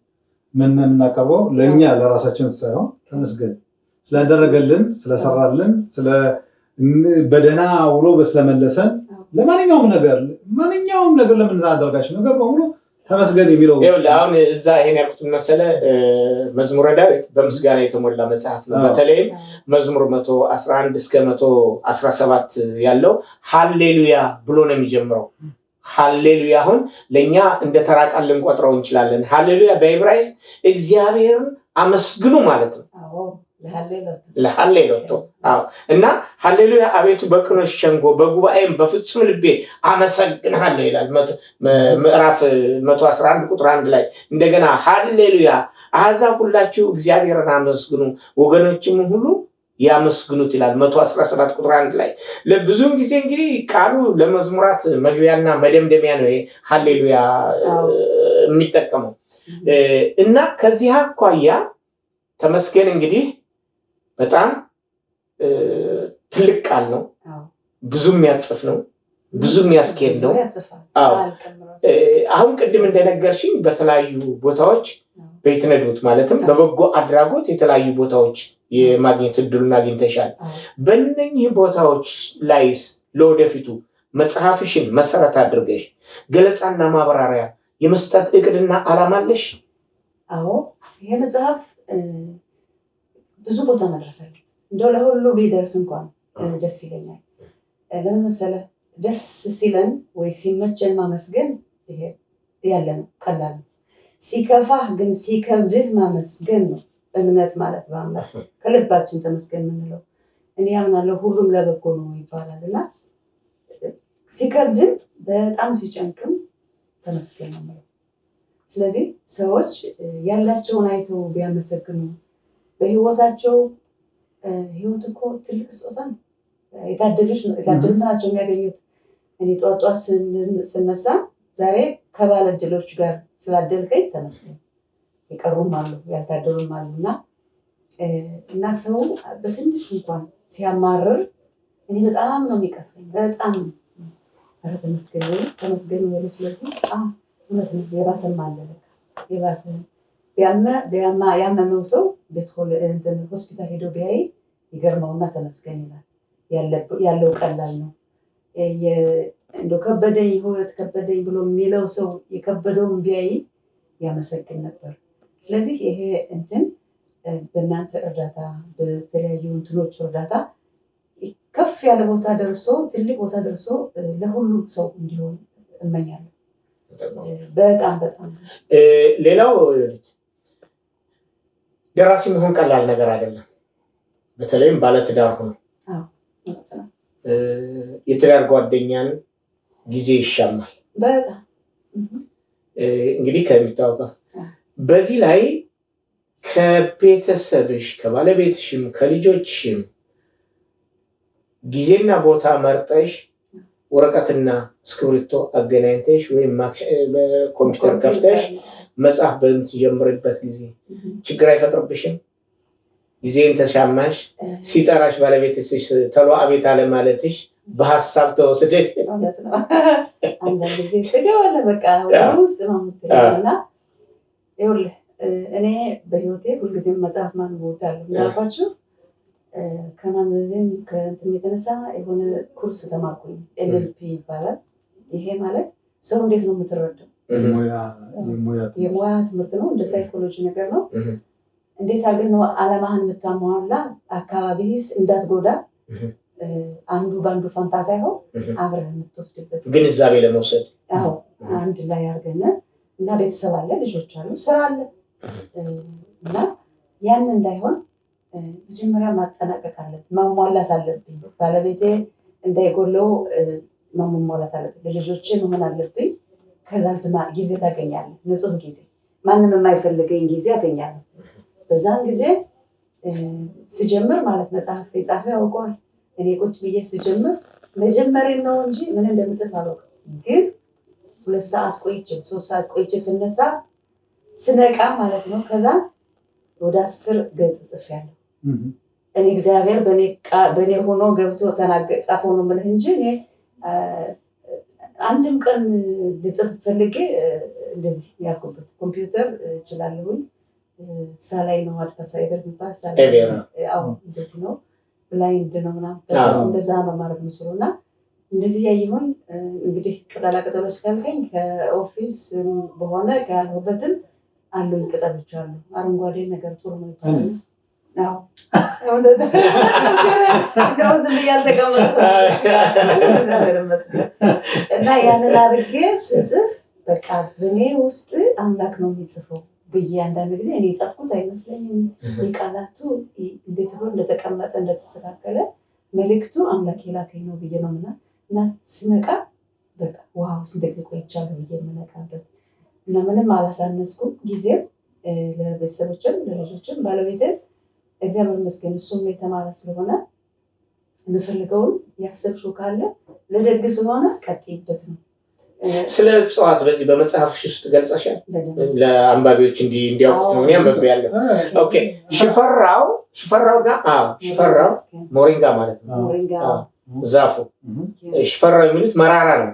ምን እናቀርበው ለኛ ለራሳችን ሳይሆን ተመስገን ስለደረገልን ስለሰራልን በደህና ውሎ በስለመለሰን ለማንኛውም ነገር ለምን አደረጋችሁ ነገር በሙሉ ተመስገን የሚለው አሁን እዛ ይሄን ያልኩት መሰለ መዝሙረ ዳዊት በምስጋና የተሞላ መጽሐፍ ነው። በተለይም መዝሙር 111 እስከ 117 ያለው ሃሌሉያ ብሎ ነው የሚጀምረው። ሃሌሉያ አሁን ለኛ እንደ ተራቃል ልንቆጥረው እንችላለን። ሃሌሉያ በዕብራይስጥ እግዚአብሔርን አመስግኑ ማለት ነው። ለሃሌሉያ እና ሃሌሉያ አቤቱ በቅኖች ሸንጎ በጉባኤም በፍጹም ልቤ አመሰግንሃለሁ ይላል ምዕራፍ 111 ቁጥር 1 ላይ። እንደገና ሃሌሉያ አሕዛብ ሁላችሁ እግዚአብሔርን አመስግኑ ወገኖችም ሁሉ ያመስግኑት ይላል 117 ቁጥር 1 ላይ። ለብዙም ጊዜ እንግዲህ ቃሉ ለመዝሙራት መግቢያና መደምደሚያ ነው ሃሌሉያ የሚጠቀመው እና ከዚህ አኳያ ተመስገን እንግዲህ በጣም ትልቅ ቃል ነው። ብዙ የሚያጽፍ ነው። ብዙ የሚያስኬድ ነው። አዎ አሁን ቅድም እንደነገርሽኝ በተለያዩ ቦታዎች በይትነዱት ማለትም በበጎ አድራጎት የተለያዩ ቦታዎች የማግኘት እድሉን አግኝተሻል። በእነኚህ ቦታዎች ላይስ ለወደፊቱ መጽሐፍሽን መሰረት አድርገሽ ገለጻና ማብራሪያ የመስጠት እቅድና ዓላማ አለሽ? አዎ ይሄ መጽሐፍ ብዙ ቦታ መድረስ አለ። እንደው ለሁሉ ቢደርስ እንኳን ደስ ይለኛል። ለምን መሰለህ? ደስ ሲለን ወይ ሲመቸን ማመስገን ይሄ ያለ ነው፣ ቀላል ነው። ሲከፋህ ግን ሲከብድህ ማመስገን ነው እምነት ማለት በአምላክ ከልባችን ተመስገን የምንለው። እኔ ያምናለሁ ሁሉም ለበጎ ነው ይባላል እና ሲከብድም በጣም ሲጨንቅም ተመስገን ነው። ስለዚህ ሰዎች ያላቸውን አይተው ቢያመሰግኑ በህይወታቸው ህይወት እኮ ትልቅ ስጦታ ነው። የታደሉት ናቸው የሚያገኙት። እኔ ጠዋት ጠዋት ስነሳ ዛሬ ከባለ እድሎች ጋር ስላደልከኝ ተመስገን። የቀሩም አሉ ያልታደሉም አሉ እና ሰው በትንሹ እንኳን ሲያማርር እኔ በጣም ነው የሚቀፈኝ። በጣም ተመስገን ወሉ። ስለዚህ እውነት ነው የባሰም አለ የባሰ ያመመው ሰው ሆስፒታል ሄዶ ቢያይ ይገርመውና ተመስገን ይላል። ያለው ቀላል ነው። እንደው ከበደኝ ህይወት ከበደኝ ብሎ የሚለው ሰው የከበደውን ቢያይ ያመሰግን ነበር። ስለዚህ ይሄ በእናንተ እርዳታ በተለያዩ እንትኖች እርዳታ ከፍ ያለ ቦታ ደርሶ ትልቅ ቦታ ደርሶ ለሁሉም ሰው እንዲሆን እመኛለሁ። በጣም በጣም ሌላው ደራሲ መሆን ቀላል ነገር አይደለም። በተለይም ባለትዳር ሆኖ የትዳር ጓደኛን ጊዜ ይሻማል በጣም እንግዲህ ከሚታወቀው በዚህ ላይ ከቤተሰብሽ ከባለቤትሽም ከልጆችሽም ጊዜና ቦታ መርጠሽ ወረቀትና እስክሪብቶ አገናኝተሽ ወይም በኮምፒውተር ከፍተሽ መጽሐፍ በምትጀምርበት ጊዜ ችግር አይፈጥርብሽም? ጊዜን ተሻማሽ ሲጠራሽ ባለቤትሽ ተሎ አቤት አለ ማለትሽ በሐሳብ ተወስደሽ ማለት ነው። አንዳንድ ጊዜ ትገባለህ በቃ ውስጥ ነው የምትለውና ይኸውልህ እኔ በህይወቴ ሁልጊዜም መጽሐፍ ማንበብ እወዳለሁ። እንዳልኳችሁ ከማንበብም ከእንትን የተነሳ የሆነ ኩርስ ተማርኩኝ። NLP ይባላል። ይሄ ማለት ሰው እንዴት ነው የምትረዳው የሙያ ትምህርት ነው። እንደ ሳይኮሎጂ ነገር ነው። እንዴት አድርገህ ነው ዓላማህን የምታሟላ አካባቢህስ እንዳትጎዳ አንዱ በአንዱ ፈንታ ሳይሆን አብረህ የምትወስድበት ግንዛቤ ለመውሰድ አንድ ላይ አድርገን እና ቤተሰብ አለ፣ ልጆች አሉ፣ ስራ አለ እና ያን እንዳይሆን መጀመሪያ ማጠናቀቅ አለብኝ፣ ማሟላት አለብኝ። ባለቤቴ እንዳይጎለው ማሟላት አለብኝ። ለልጆቼ መሆን አለብኝ። ከዛ ጊዜ ታገኛለህ፣ ንጹህ ጊዜ፣ ማንም የማይፈልገኝ ጊዜ አገኛለሁ። በዛን ጊዜ ስጀምር ማለት መጽሐፍ የጻፈ ያውቀዋል። እኔ ቁጭ ብዬ ስጀምር መጀመሪያ ነው እንጂ ምን እንደምጽፍ አላውቅም። ግን 2 ሰዓት ቆይቼ 3 ሰዓት ቆይቼ ስነቃ ማለት ነው ከዛ ወደ 10 ገጽ ጽፌያለሁ። እኔ እግዚአብሔር በእኔ ሆኖ ገብቶ ጻፈው ነው የምልህ እንጂ እኔ አንድም ቀን ልጽፍ ፈልጌ እንደዚህ ያልኩበት ኮምፒውተር እችላለሁኝ። ሳላይ ነው አድፋ ሳይበር የሚባል ሳላይ እንደዚህ ነው ብላይንድ ነው ምናምን እንደዛ መማረግ የምችለው እና እንደዚህ ያየሁኝ እንግዲህ ቅጠላ ቅጠሎች ካልከኝ ከኦፊስ በሆነ ካልሁበትም አሉኝ ቅጠሎች አሉ። አረንጓዴ ነገር ጥሩ ነው ይባላል። ዝም እያልተቀመጥኩ እና ያንን አድርጌ ስጽፍ በቃ በእኔ ውስጥ አምላክ ነው የሚጽፈው ብዬ አንዳንድ ጊዜ እኔ የጻፍኩት አይመስለኝም። የቃላቱ እንዴት ብሎ እንደተቀመጠ እንደተስተካከለ መልእክቱ አምላክ የላከኝ ነው ብዬ ነው እና ስነቃ በቃ ዋው ስንት ጊዜ ቆይቻለሁ ብዬ የምነቃበት እና ምንም አላሳነስኩም። ጊዜም ለቤተሰቦችም ለልጆችም ባለቤትም እግዚአብሔር ይመስገን እሱም የተማረ ስለሆነ የምፈልገውን ያሰብሽው ካለ ለደግ ስለሆነ ቀጥይበት ነው። ስለ እጽዋት በዚህ በመጽሐፍሽ ውስጥ ገልጸሻል። ለአንባቢዎች እንዲያውቁት ነው አንብቤያለሁ። ኦኬ ሽፈራው ጋር ሽፈራው ሞሪንጋ ማለት ነው። ዛፉ። ሽፈራው የሚሉት መራራ ነው።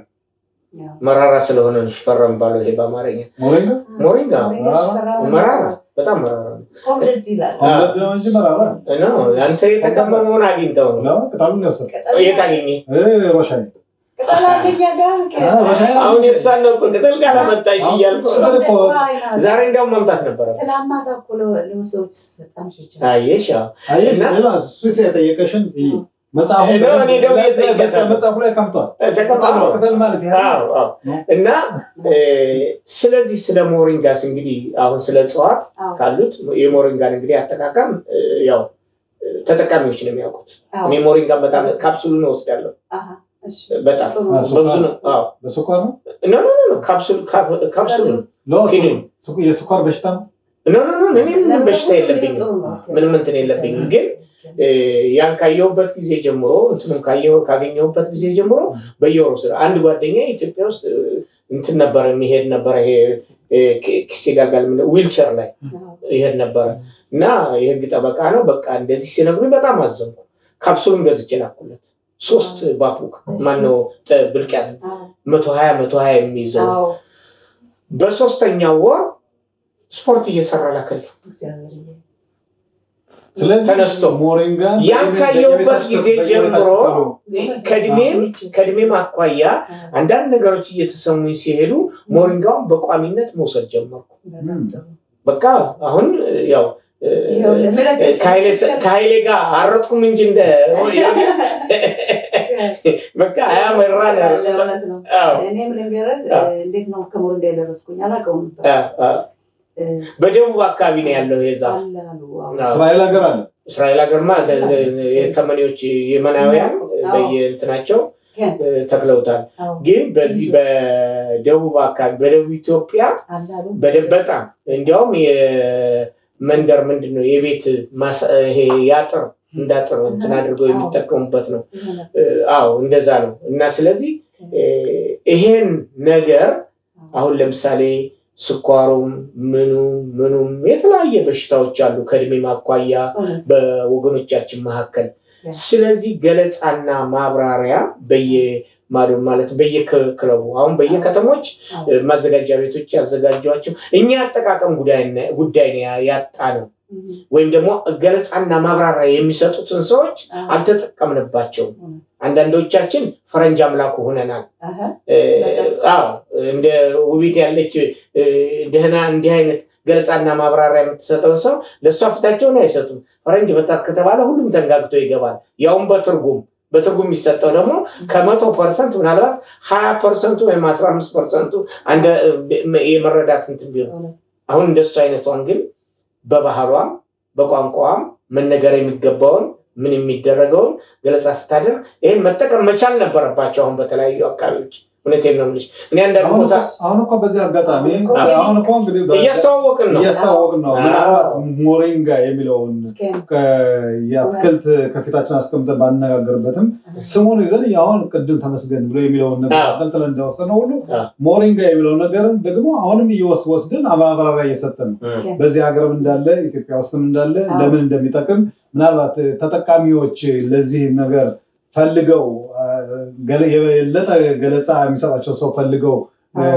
መራራ ስለሆነ ነው ሽፈራው የሚባለው። ይሄ በአማርኛ ሞሪንጋ መራራ፣ በጣም መራራ ነው። አንተ የተቀመመውን አግኝተው ነው። የት አገኘህ? አሁን የእሷን ነው ቅጠል ጋር መጣሽ እያልኩ ዛሬ እንዲያውም መምጣት ነበረ። አየሽ የጠየቀሽን መጽሐፉ ላይ እና ስለዚህ ስለ ሞሪንጋስ እንግዲህ አሁን ስለ እጽዋት ካሉት የሞሪንጋን እንግዲህ አጠቃቀም ያው ተጠቃሚዎች ነው የሚያውቁት። እኔ ሞሪንጋን በጣም ካፕሱሉን እወስዳለሁ። በጣም በብዙ ነው። አዎ በስኳር ነው ካፕሱል የስኳር በሽታ ነው። ምንም በሽታ የለብኝም፣ ምንም እንትን የለብኝም። ግን ያን ካየሁበት ጊዜ ጀምሮ እንትንም ካገኘሁበት ጊዜ ጀምሮ በየወሩ ስለ አንድ ጓደኛ ኢትዮጵያ ውስጥ እንትን ነበር የሚሄድ ነበር። ይሄ ኪሴ ጋልጋል ዊልቸር ላይ ይሄድ ነበር እና የህግ ጠበቃ ነው። በቃ እንደዚህ ሲነግሩኝ በጣም አዘንኩ። ካፕሱሉን ገዝቼ ላኩለት። 3 ባፑክ ማነው ብልቃት 120 የሚይዘው በሶስተኛው ወር ስፖርት እየሰራ ላከለ። ስለዚህ ተነስቶ ሞሪንጋ ያን ካየሁበት ጊዜ ጀምሮ ከእድሜም አኳያ አንዳንድ ነገሮች እየተሰሙኝ ሲሄዱ ሞሪንጋውን በቋሚነት መውሰድ ጀመርኩ። በቃ አሁን ያው ከኃይሌ ጋር አረጥኩም እንጂ እንደ በቃ አያመራ ነው። እኔም ልንገርህ እንዴት ነው ከሞሪንጋ የደረስኩኝ አላውቀውም። በደቡብ አካባቢ ነው ያለው የዛፍ። እስራኤል ሀገርማ የተመኔዎች የመናውያን በየእንትናቸው ተክለውታል። ግን በዚህ በደቡብ አካባቢ በደቡብ ኢትዮጵያ በጣም እንዲያውም መንደር ምንድነው የቤት ይሄ ያጥር እንዳጥር እንትን አድርገው የሚጠቀሙበት ነው። አዎ እንደዛ ነው። እና ስለዚህ ይሄን ነገር አሁን ለምሳሌ ስኳሩም ምኑም የተለያየ በሽታዎች አሉ ከእድሜ ማኳያ በወገኖቻችን መካከል። ስለዚህ ገለጻና ማብራሪያ ማለት በየክለቡ አሁን በየከተሞች ማዘጋጃ ቤቶች ያዘጋጇቸው እኛ አጠቃቀም ጉዳይ ነው ያጣ ነው። ወይም ደግሞ ገለጻና ማብራሪያ የሚሰጡትን ሰዎች አልተጠቀምንባቸውም። አንዳንዶቻችን ፈረንጅ አምላኩ ሆነናል። አዎ እንደ ውቢት ያለች ደህና እንዲህ አይነት ገለጻና ማብራሪያ የምትሰጠውን ሰው ለሷ ፊታቸውን አይሰጡም። ፈረንጅ መጣት ከተባለ ሁሉም ተንጋግቶ ይገባል። ያውም በትርጉም የሚሰጠው ደግሞ ከ100% ምናልባት 20% ወይም 15% አንድ የመረዳት እንትን ቢሆን አሁን እንደሱ አይነቷን ግን በባህሏም በቋንቋዋም መነገር የሚገባውን ምን የሚደረገውን ገለጻ ስታደርግ ይሄን መጠቀም መቻል ነበረባቸው። አሁን በተለያዩ አካባቢዎች እውነቴን ነው የምልሽ። እኔ አንዳንድ ቦታ አሁን እኮ በዚህ አጋጣሚ አሁን እኮ እንግዲህ እያስተዋወቅን ነው። ምናልባት ሞሪንጋ የሚለውን የአትክልት ከፊታችን አስቀምጠን ባነጋገርበትም ስሙን ይዘን አሁን ቅድም ተመስገን ብሎ የሚለውን ነገር አንተን እንደወሰነው ሁሉ ሞሪንጋ የሚለውን ነገር ደግሞ አሁንም እየወስድን ማብራሪያ እየሰጠን ነው። በዚህ ሀገርም እንዳለ ኢትዮጵያ ውስጥም እንዳለ ለምን እንደሚጠቅም ምናልባት ተጠቃሚዎች ለዚህ ነገር ፈልገው የበለጠ ገለጻ የሚሰጣቸው ሰው ፈልገው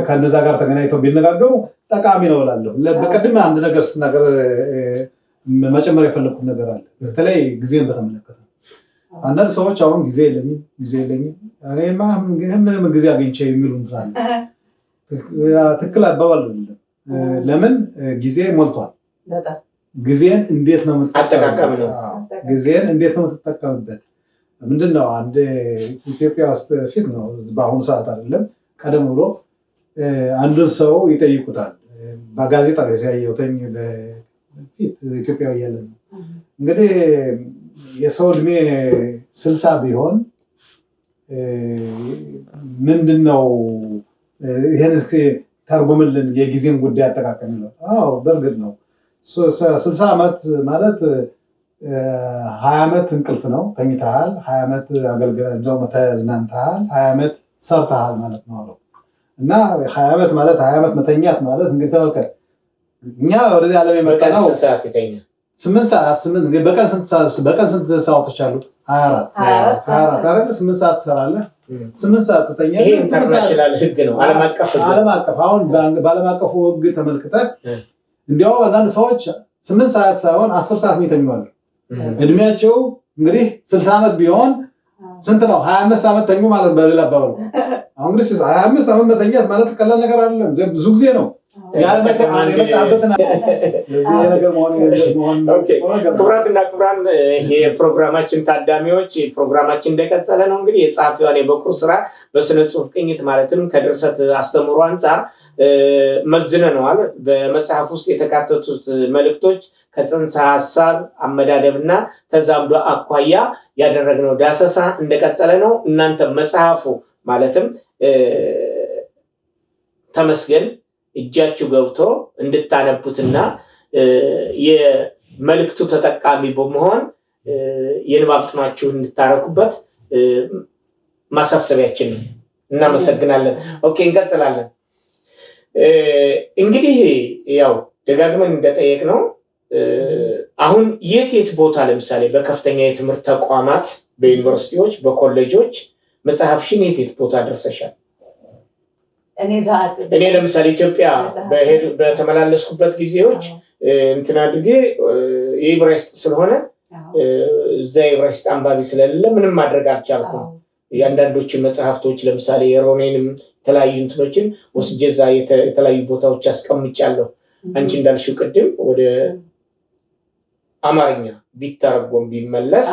ከነዛ ጋር ተገናኝተው ቢነጋገሩ ጠቃሚ ነው እላለሁ። በቀድም አንድ ነገር ስትናገር መጨመር የፈለኩት ነገር አለ። በተለይ ጊዜን በተመለከተ አንዳንድ ሰዎች አሁን ጊዜ የለኝም እኔማ ምንም ጊዜ አግኝቼ የሚሉ እንትራለ ትክክል አባባል አይደለም። ለምን ጊዜ ሞልቷል። ጊዜን እንዴት ነው የምትጠቀምበት? ምንድነው አንድ ኢትዮጵያ ውስጥ ፊት ነው በአሁኑ ሰዓት አይደለም ቀደም ብሎ አንዱን ሰው ይጠይቁታል። በጋዜጣ ላይ ሲያየውተኝ በፊት ኢትዮጵያ ያለ ነው እንግዲህ የሰው እድሜ 60 ቢሆን ምንድነው ይሄን እስኪ ተርጉምልን የጊዜን ጉዳይ አጠቃቀም ነው። አዎ በእርግጥ ነው 60 ዓመት ማለት 20 ዓመት እንቅልፍ ነው ተኝተሃል፣ 20 ዓመት አገልግሎት ነው ተዝናንተሃል፣ 20 ዓመት ሰርተሃል ማለት ነው። እና 20 ዓመት ማለት 20 ዓመት መተኛት ማለት እንግዲህ ተመልከት እኛ ወደዚህ ዓለም የመጣነው 8 ሰዓት በቀን ስንት ሰዓቶች አሉ? 24 አይደል? 8 ሰዓት ትሰራለህ፣ 8 ሰዓት ትተኛለህ። ይሄ ኢንተርናሽናል ህግ ነው፣ ዓለም አቀፍ አሁን በዓለም አቀፉ ህግ ተመልክተህ እንዲያው አንዳንድ ሰዎች 8 ሰዓት ሳይሆን 10 ሰዓት የሚተኙ አሉ። እድሜያቸው እንግዲህ 60 ዓመት ቢሆን ስንት ነው? 25 ዓመት ተኙ ማለት በሌላ አባባል። አሁን እንግዲህ 25 ዓመት መተኛት ማለት ቀላል ነገር አይደለም፣ ብዙ ጊዜ ነው። ክቡራትና ክቡራን የፕሮግራማችን ታዳሚዎች ፕሮግራማችን እንደቀጠለ ነው። እንግዲህ የጸሐፊዋን የበኩር ስራ በስነ ጽሁፍ ቅኝት ማለትም ከድርሰት አስተምሮ አንጻር መዝነነዋል። በመጽሐፍ ውስጥ የተካተቱት መልእክቶች ከጽንሰ ሐሳብ አመዳደብና ተዛምዶ አኳያ ያደረግነው ዳሰሳ እንደቀጠለ ነው። እናንተ መጽሐፉ ማለትም ተመስገን እጃችሁ ገብቶ እንድታነቡትና የመልእክቱ ተጠቃሚ በመሆን የንባብ ጥማችሁን እንድታረኩበት ማሳሰቢያችን ነው። እናመሰግናለን። ኦኬ፣ እንቀጥላለን። እንግዲህ ያው ደጋግመን እንደጠየቅነው አሁን የት ቦታ ለምሳሌ በከፍተኛ የትምህርት ተቋማት፣ በዩኒቨርሲቲዎች፣ በኮሌጆች መጽሐፍሽን የት ቦታ ደርሰሻል? እኔ ለምሳሌ ኢትዮጵያ በተመላለስኩበት ጊዜዎች እንትን አድርጌ የኤቨሬስት ስለሆነ እዛ ኤቨሬስት አንባቢ ስለሌለ ምንም ማድረግ አልቻልኩም። የአንዳንዶችን መጽሐፍቶች ለምሳሌ የሮኔንም የተለያዩ እንትኖችን ወስጄ እዛ የተለያዩ ቦታዎች አስቀምጫለሁ። አንቺ እንዳልሽው ቅድም ወደ አማርኛ ቢተረጎም ቢመለስ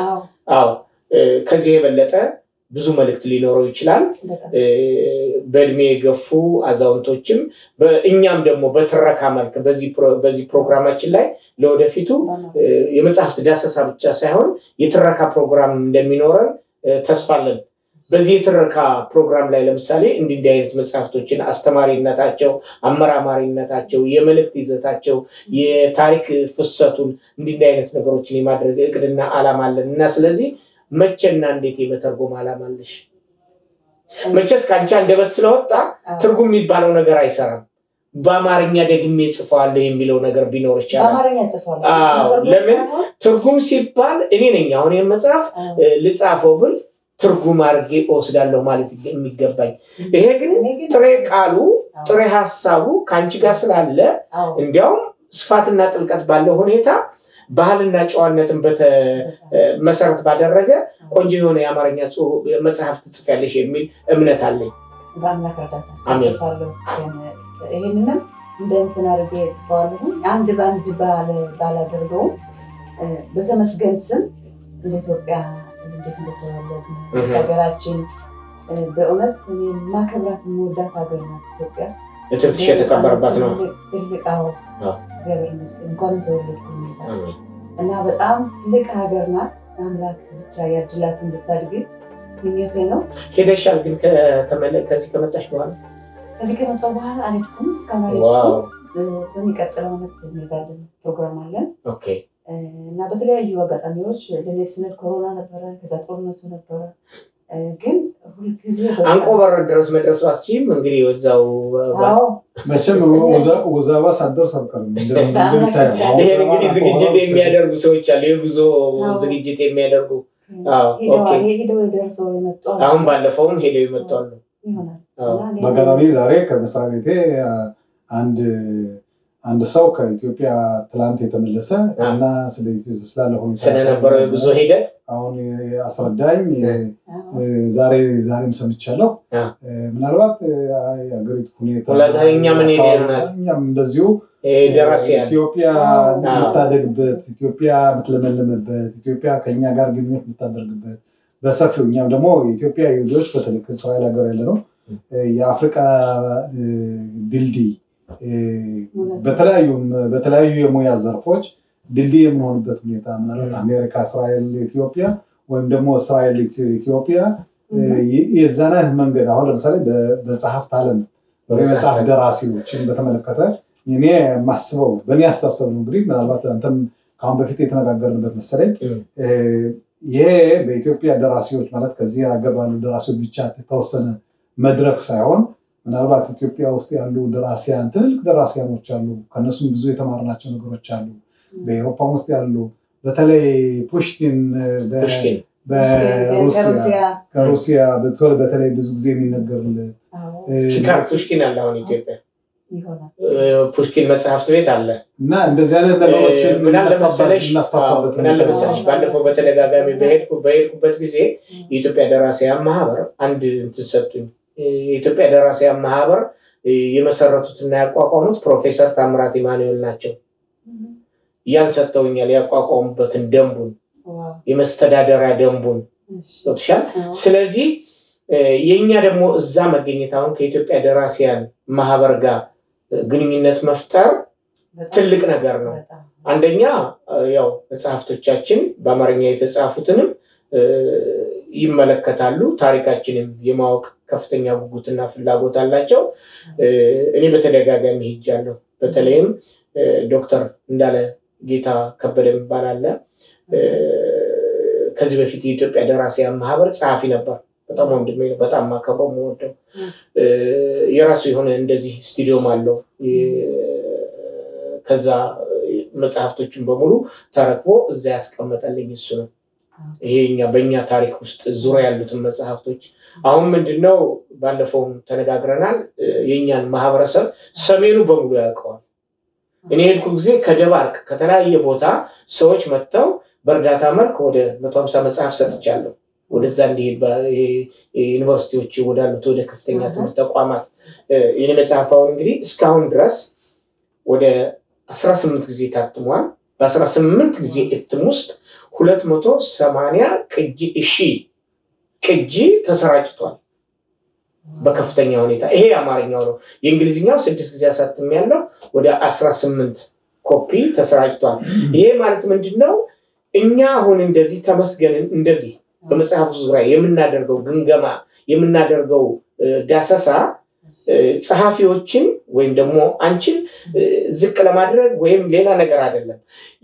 ከዚህ የበለጠ ብዙ መልእክት ሊኖረው ይችላል። በእድሜ የገፉ አዛውንቶችም እኛም ደግሞ በትረካ መልክ በዚህ ፕሮግራማችን ላይ ለወደፊቱ የመጽሐፍት ዳሰሳ ብቻ ሳይሆን የትረካ ፕሮግራም እንደሚኖረን ተስፋለን። በዚህ የትረካ ፕሮግራም ላይ ለምሳሌ እንዲህ አይነት መጽሐፍቶችን አስተማሪነታቸው፣ አመራማሪነታቸው፣ የመልእክት ይዘታቸው፣ የታሪክ ፍሰቱን እንዲህ አይነት ነገሮችን የማድረግ እቅድና ዓላማ አለን እና ስለዚህ መቼና እንዴት የመተርጎም ዓላማ አለሽ? መቼስ ከአንቺ አንደበት ስለወጣ ትርጉም የሚባለው ነገር አይሰራም። በአማርኛ ደግሜ ጽፈዋለሁ የሚለው ነገር ቢኖር ይቻላል። ለምን ትርጉም ሲባል እኔ ነኝ አሁን የመጽሐፍ ልጻፈው ብል ትርጉም አድርጌ እወስዳለሁ ማለት የሚገባኝ። ይሄ ግን ጥሬ ቃሉ ጥሬ ሐሳቡ ከአንቺ ጋር ስላለ እንዲያውም ስፋትና ጥልቀት ባለው ሁኔታ ባህልና ጨዋነትን መሰረት ባደረገ ቆንጆ የሆነ የአማርኛ መጽሐፍ ትጽፊያለሽ የሚል እምነት አለኝ። በአምላክ እርዳታ እጽፋለሁ። ይህንንም እንደ እንትን አድርጌ እጽፈዋለሁ። አንድ በአንድ ባላደርገውም በተመስገን ስም እንደ ኢትዮጵያ እንዴት እንደተወለድ ሀገራችን በእውነት ማከብራት የምወዳት ሀገር ናት ኢትዮጵያ። እትብትሽ የተቀበረባት ነው። ትልቃው እግዚአብሔር ይመስገን እንኳንም ተወለድኩ እና በጣም ትልቅ ሀገር ናት። አምላክ ብቻ ያድላት እንድታድግ ምኞቴ ነው። ሄደሻል ግን ከዚህ ከመጣሽ በኋላ? ከዚህ ከመጣሁ በኋላ አልሄድኩም እስካሁን አልሄድኩም። በሚቀጥለው ዓመት እንሄዳለን፣ ፕሮግራም አለን እና በተለያዩ አጋጣሚዎች ልንሄድ ስንል ኮሮና ነበረ፣ ከዛ ጦርነቱ ነበረ። ግን ሁልጊዜ አንቆበር ድረስ መድረሱ አትችይም። እንግዲህ ወዛው መቼም ወዛባ ሳትደርስ አልቀርም። ይሄን እንግዲህ ዝግጅት የሚያደርጉ ሰዎች አሉ፣ የጉዞ ዝግጅት የሚያደርጉ ሄደው የደርሰው የመጡ አሁን ባለፈውም ሄደው የመጡ አሉ። በአጋጣሚ ዛሬ ከመስሪያ ቤቴ አንድ ሰው ከኢትዮጵያ ትላንት የተመለሰ እና ስላለ ሁኔታ ስለነበረው የጉዞ ሂደት አሁን አስረዳኝ። ዛሬም ሰምቻለሁ። ምናልባት የሀገሪቱ ሁኔታ እኛም እንደዚሁ ኢትዮጵያ የምታደግበት፣ ኢትዮጵያ የምትለመልምበት፣ ኢትዮጵያ ከኛ ጋር ግንኙነት የምታደርግበት በሰፊው እኛም ደግሞ የኢትዮጵያ ይሁዶች በተለይ ከእስራኤል ሀገር ያለ ነው የአፍሪካ ድልድይ በተለያዩ የሙያ ዘርፎች ድልድይ የምንሆንበት ሁኔታ ምናልባት አሜሪካ፣ እስራኤል፣ ኢትዮጵያ ወይም ደግሞ እስራኤል ኢትዮጵያ የዛን አይነት መንገድ አሁን ለምሳሌ በጸሐፍት ዓለም በመጽሐፍ ደራሲዎችን በተመለከተ እኔ የማስበው በእኔ አስተሳሰብ ነው። እንግዲህ ምናልባት አንተም ከአሁን በፊት የተነጋገርንበት መሰለኝ ይሄ በኢትዮጵያ ደራሲዎች ማለት ከዚህ ሀገር ባሉ ደራሲዎች ብቻ የተወሰነ መድረክ ሳይሆን ምናልባት ኢትዮጵያ ውስጥ ያሉ ደራሲያን ትልልቅ ደራሲያኖች አሉ። ከነሱም ብዙ የተማርናቸው ነገሮች አሉ። በአውሮፓ ውስጥ ያሉ በተለይ ፑሽኪን ከሩሲያ በተለይ ብዙ ጊዜ የሚነገርለት ፑሽኪን አለ አሁን ኢትዮጵያ ፑሽኪን መጽሐፍት ቤት አለ እና እንደዚህ አይነት ነገሮችን ምን አለ መሰለሽ ባለፈው በተደጋጋሚ በሄድኩበት ጊዜ የኢትዮጵያ ደራሲያን ማህበር አንድ እንትን ሰጡኝ። የኢትዮጵያ ደራሲያን ማህበር የመሰረቱትና ያቋቋሙት ፕሮፌሰር ታምራት ኢማኑኤል ናቸው። ያን ሰጥተውኛል፣ ያቋቋሙበትን ደንቡን የመስተዳደሪያ ደንቡን ወጥሻል። ስለዚህ የኛ ደግሞ እዛ መገኘት አሁን ከኢትዮጵያ ደራሲያን ማህበር ጋር ግንኙነት መፍጠር ትልቅ ነገር ነው። አንደኛ ያው መጽሐፍቶቻችን በአማርኛ የተጻፉትንም ይመለከታሉ፣ ታሪካችንም የማወቅ ከፍተኛ ጉጉትና ፍላጎት አላቸው። እኔ በተደጋጋሚ ሄጃለሁ። በተለይም ዶክተር እንዳለ ጌታ ከበደ የሚባል አለ። ከዚህ በፊት የኢትዮጵያ ደራሲያን ማህበር ጸሐፊ ነበር። በጣም ወንድሜ ነው። በጣም ማከብረው የምወደው የራሱ የሆነ እንደዚህ ስቱዲዮም አለው። ከዛ መጽሐፍቶችን በሙሉ ተረክቦ እዛ ያስቀመጠልኝ እሱ ነው። ይሄኛ በእኛ ታሪክ ውስጥ ዙሪያ ያሉትን መጽሐፍቶች አሁን ምንድነው ባለፈውም ተነጋግረናል። የኛን ማህበረሰብ ሰሜኑ በሙሉ ያውቀዋል። እኔ ሄድኩ ጊዜ ከደባርቅ ከተለያየ ቦታ ሰዎች መጥተው በእርዳታ መልክ ወደ 150 መጽሐፍ ሰጥቻለሁ። ወደዛ እንዲሄድ ዩኒቨርሲቲዎች ወዳሉት ወደ ከፍተኛ ትምህርት ተቋማት የኔ መጽሐፍ አሁን እንግዲህ እስካሁን ድረስ ወደ 18 ጊዜ ታትሟል። በ18 ጊዜ እትም ውስጥ 280 ቅጂ ተሰራጭቷል በከፍተኛ ሁኔታ። ይሄ አማርኛው ነው። የእንግሊዝኛው 6 ጊዜ አሳትም ያለው ወደ 18 ኮፒ ተሰራጭቷል። ይሄ ማለት ምንድነው? እኛ አሁን እንደዚህ ተመስገንን እንደዚህ በመጽሐፍ ዙሪያ የምናደርገው ግምገማ የምናደርገው ዳሰሳ ጸሐፊዎችን ወይም ደግሞ አንቺን ዝቅ ለማድረግ ወይም ሌላ ነገር አይደለም።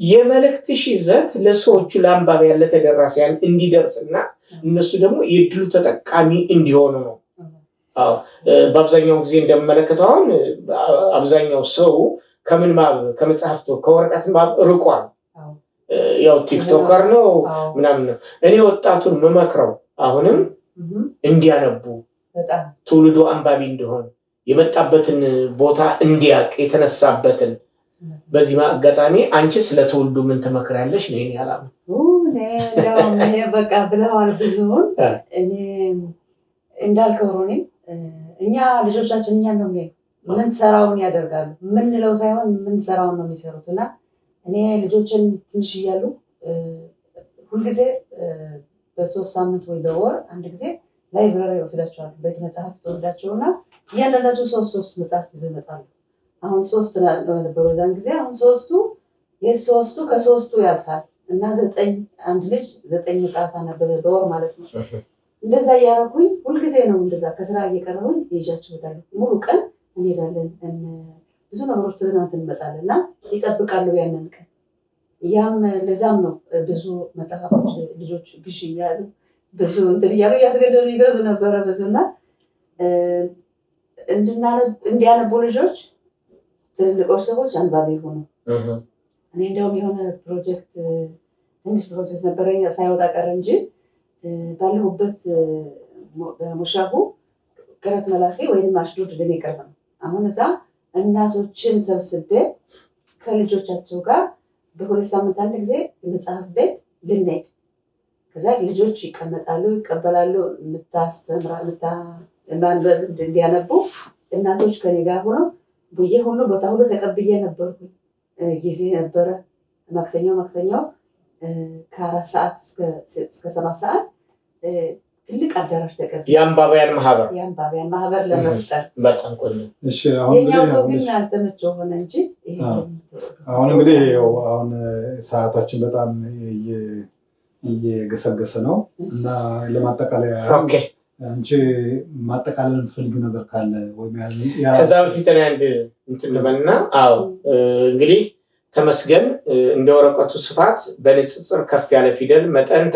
የመልእክትሽ ይዘት ለሰዎቹ ለአንባቢያን ለተደራሲያን እንዲደርስና እነሱ ደግሞ የድሉ ተጠቃሚ እንዲሆኑ ነው። አዎ በአብዛኛው ጊዜ እንደምመለከተው አሁን አብዛኛው ሰው ከምንባብ ከመጽሐፍቱ ከወረቀት ማብ ርቋል። ያው ቲክቶከር ነው ምናምን ነው። እኔ ወጣቱን መመክረው አሁንም እንዲያነቡ ትውልዱ አንባቢ እንደሆነ የመጣበትን ቦታ እንዲያቅ የተነሳበትን በዚህ አጋጣሚ አንቺ ስለ ትውልዱ ምን ትመክራለሽ? ነው እኔ ያላም እኔ በቃ ብለዋል ብዙውን እኔ እንዳልከው ነው። እኛ ልጆቻችን እኛን ነው ምን ሰራውን ያደርጋሉ ምንለው ሳይሆን ምን ሰራውን ነው የሚሰሩትና እኔ ልጆችን ትንሽ እያሉ ሁልጊዜ በ3 ሳምንት ወይ በወር አንድ ጊዜ ላይብራሪ ወስዳቸዋል። ቤተ መጽሐፍት ወስዳቸውና እያንዳንዳቸው 3 መጽሐፍ ይዘው ይመጣሉ። አሁን 3 ነበሩ ዛን ጊዜ አሁን 3ቱ ከ3ቱ ያልፋል እና 9 አንድ ልጅ 9 መጽሐፍ አነበበ በወር ማለት ነው። እንደዛ ያረኩኝ ሁልጊዜ ነው። እንደዛ ከስራ እየቀረሁኝ ይዣቸው እሄዳለሁ። ሙሉ ቀን እንሄዳለን። ብዙ ነገሮች ተዝናንተን እንመጣለንና ይጠብቃሉ ያንን ቀን። ያም ለዛም ነው ብዙ መጽሐፎች ልጆች ግሽ እያሉ ብዙ እንትን እያሉ እያስገደዱ ይገዙ ነበረ ብዙና እንዲያነቡ ልጆች ትልልቆች ሰዎች አንባቢ ሆኑ። እኔ እንደውም የሆነ ትንሽ ፕሮጀክት ነበረኝ ሳይወጣ ቀረ እንጂ ባለሁበት ሙሻቡ ቅረት መላፌ ወይም አሽዶድ ለኔ ቀርበ ነው። አሁን እዛ እናቶችን ሰብስቤ ከልጆቻቸው ጋር በሁለት ሳምንት አንድ ጊዜ መጽሐፍ ቤት ልንሄድ ከዛ ልጆች ይቀመጣሉ ይቀበላሉ ማንበብ እንዲያነቡ እናቶች ከኔ ጋር ሆነው በየሁሉ ቦታ ሁሉ ተቀብዬ ነበርኩ። ጊዜ ነበረ ማክሰኞ ከ4 ሰዓት እስከ 7 ሰዓት ትልቅ አዳራሽ ተቀብዬ የአንባቢያን ማህበር ለመፍጠር በጣም ቆንጆ። እሺ አሁን የኛው ሰው ግን ያልተመቸው ሆነ እንጂ አሁን እንግዲህ አሁን ሰዓታችን በጣም እየገሰገሰ ነው እና ለማጠቃለያ አንቺ ማጠቃለል የምትፈልጊው ነገር ካለ ወይ ከዛ በፊት ላይ አንድ እንትን ልበልና እንግዲህ ተመስገን እንደ ወረቀቱ ስፋት በንጽጽር ከፍ ያለ ፊደል መጠን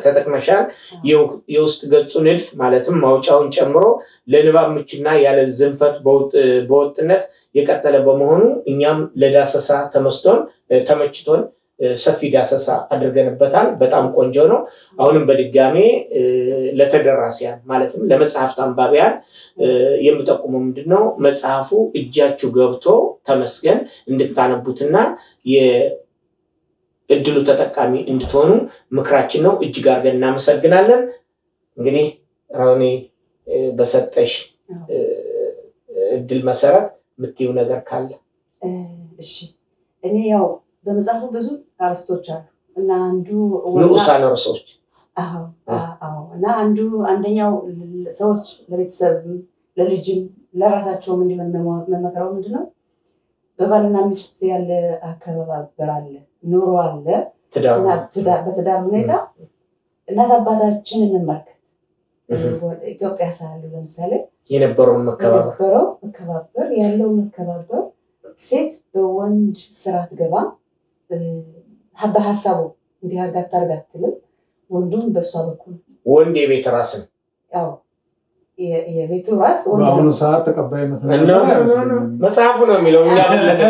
ተጠቅመሻል። የውስጥ ገጹ ንድፍ ማለትም ማውጫውን ጨምሮ ለንባብ ምቹና ያለ ዝንፈት በወጥነት የቀጠለ በመሆኑ እኛም ለዳሰሳ ተመስጦን ተመችቶን ሰፊ ዳሰሳ አድርገንበታል። በጣም ቆንጆ ነው። አሁንም በድጋሜ ለተደራሲያን ማለትም ለመጽሐፍት አንባቢያን የምጠቁመው ምንድነው መጽሐፉ እጃችሁ ገብቶ ተመስገን እንድታነቡትና የእድሉ ተጠቃሚ እንድትሆኑ ምክራችን ነው። እጅግ አድርገን እናመሰግናለን። እንግዲህ ሮኒ በሰጠሽ እድል መሰረት የምትይው ነገር ካለ? እሺ እኔ ያው በመጽሐፉ ብዙ አርስቶች አሉ እና አንዱ ንዑሳን ርዕሶች እና አንደኛው ሰዎች ለቤተሰብ ለልጅም ለራሳቸውም እንዲሆን መመክረው ምንድነው በባልና ሚስት ያለ አከባበር አለ፣ ኑሮ አለ፣ በትዳር ሁኔታ እናት አባታችን እንመልከት። ኢትዮጵያ ሳሉ ለምሳሌ የነበረውን መከባበር ያለው መከባበር ሴት በወንድ ስራ ትገባ በሀሳቡ እንዲያርጋት አርጋትልም ወንዱም በሷ በኩል ወንድ የቤት ራስ ነው። ያው የቤቱ ራስ በአሁኑ ሰዓት ተቀባይነት መጽሐፉ ነው የሚለው፣ እኛ አይደለም።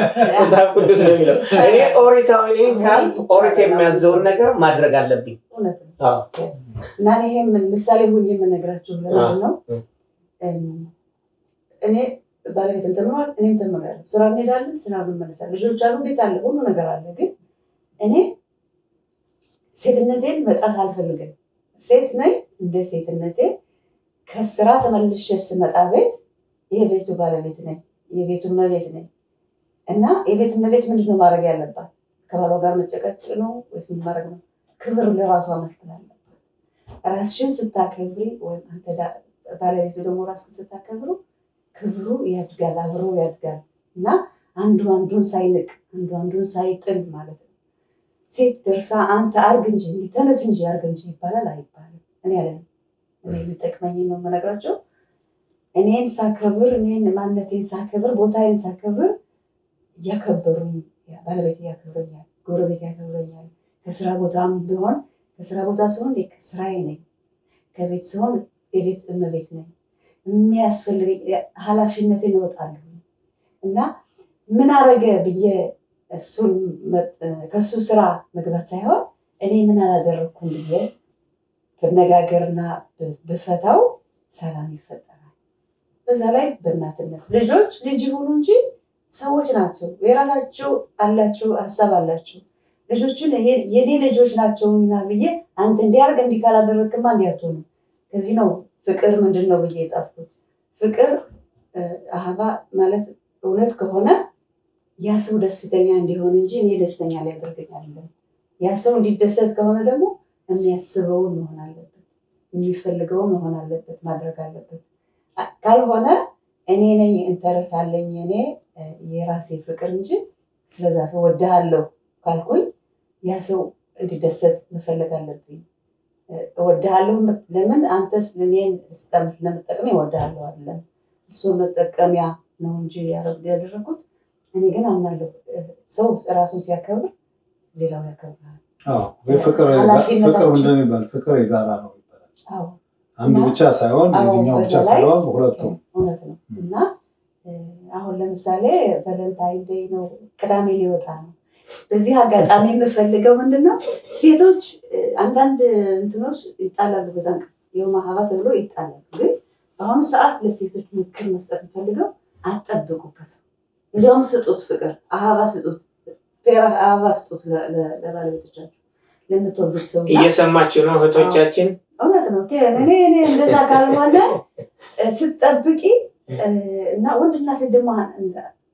መጽሐፍ ቅዱስ ነው የሚለው። እኔ ኦሪታዊ ነኝ ካል ኦሪት የሚያዘውን ነገር ማድረግ አለብኝ። እና ይሄ ምሳሌ ሁኜ የምነግራችሁ ለምንድን ነው እኔ ባለቤትም ተምሯል፣ እኔም ተምሬያለሁ። ስራ እንሄዳለን፣ ስራ እንመለሳለን፣ ልጆች አሉ፣ ቤት አለ፣ ሁሉ ነገር አለ። ግን እኔ ሴትነቴን መጣስ አልፈልግም። ሴት ነኝ። እንደ ሴትነቴ ከስራ ተመልሼ ስመጣ ቤት የቤቱ ባለቤት ነኝ፣ የቤቱ እመቤት ነኝ። እና የቤት እመቤት ምንድነው ማድረግ ያለባት? ከባሏ ጋር መጨቀጭ ነው ወይስ ምን ማድረግ ነው? ክብር ለራሷ መስጠት አለባት። ራስሽን ስታከብሪ ወይም አንተ ባለቤቱ ደግሞ ራስህን ስታከብሩ ክብሩ ያድጋል፣ አብሮ ያድጋል። እና አንዱ አንዱን ሳይንቅ አንዱ አንዱን ሳይጥል ማለት ነው። ሴት ደርሳ አንተ አርግ እንጂ ተነስ እንጂ አርግ እንጂ ይባላል አይባልም። እኔ አይደለም እኔ የሚጠቅመኝ ነው የምነግራቸው። እኔን ሳከብር፣ እኔን ማንነቴን ሳከብር፣ ቦታዬን ሳከብር እያከበሩኝ፣ ባለቤት ያከብረኛል፣ ጎረቤት ያከብረኛል። ከስራ ቦታም ቢሆን ከስራ ቦታ ሲሆን ስራዬ ነኝ፣ ከቤት ሲሆን የቤት እመቤት ነኝ። የሚያስፈልገኝ ኃላፊነቴን እወጣለሁ። እና ምን አረገ ብዬ እሱን ከሱ ስራ መግባት ሳይሆን እኔ ምን አላደረኩም ብዬ በነጋገርና በፈታው ሰላም ይፈጠራል። በዛ ላይ በእናትነት ልጆች ልጅ ይሁኑ እንጂ ሰዎች ናቸው፣ የራሳቸው አላቸው፣ ሀሳብ አላቸው። ልጆችን የኔ ልጆች ናቸውና ብዬ አንተ እንዲያርግ እንዲህ ካላደረግክማ እንዲያትሆኑ። ከዚህ ነው ፍቅር ምንድን ነው ብዬ የጻፍኩት። ፍቅር አህባ ማለት እውነት ከሆነ ያ ሰው ደስተኛ እንዲሆን እንጂ እኔ ደስተኛ ሊያደርገኝ አይደለም። ያ ሰው እንዲደሰት ከሆነ ደግሞ የሚያስበውን መሆን አለበት፣ የሚፈልገውን መሆን አለበት፣ ማድረግ አለበት። ካልሆነ እኔ ነኝ ኢንተረስ አለኝ እኔ የራሴ ፍቅር እንጂ ስለዛ ሰው ወድሃለሁ ካልኩኝ ያ ሰው እንዲደሰት መፈለግ አለብኝ። እወድሃለሁ ለምን አንተ እኔን ስለምጠቅሜ እወድሃለሁ አይደለም፣ እሱ መጠቀሚያ ነው እንጂ ያደረኩት። እኔ ግን አምናለሁ ሰው ራሱን ሲያከብር ሌላው ያከብራል። ፍቅር ምንድን ነው ይባላል? ፍቅር የጋራ ነው ይባላል። አንዱ ብቻ ሳይሆን የዚህኛው ብቻ ሳይሆን ሁለቱም። እውነት ነው። እና አሁን ለምሳሌ ቫለንታይን ዴይ ነው፣ ቅዳሜ ሊወጣ ነው። በዚህ አጋጣሚ የምፈልገው ምንድነው ሴቶች አንዳንድ እንትኖች ይጣላሉ፣ በዛን የውማ ሀባ ተብሎ ይጣላሉ። ግን በአሁኑ ሰዓት ለሴቶች ምክር መስጠት የምፈልገው አትጠብቁ ከሰው፣ እንዲያውም ስጡት፣ ፍቅር አበባ ስጡት፣ አበባ ስጡት ለባለቤቶቻችሁ፣ ለምትወዱት ሰው። እየሰማችሁ ነው እህቶቻችን? እውነት ነው። እኔ እንደዛ ካልሆነ ስትጠብቂ እና ወንድና ሴት ደግሞ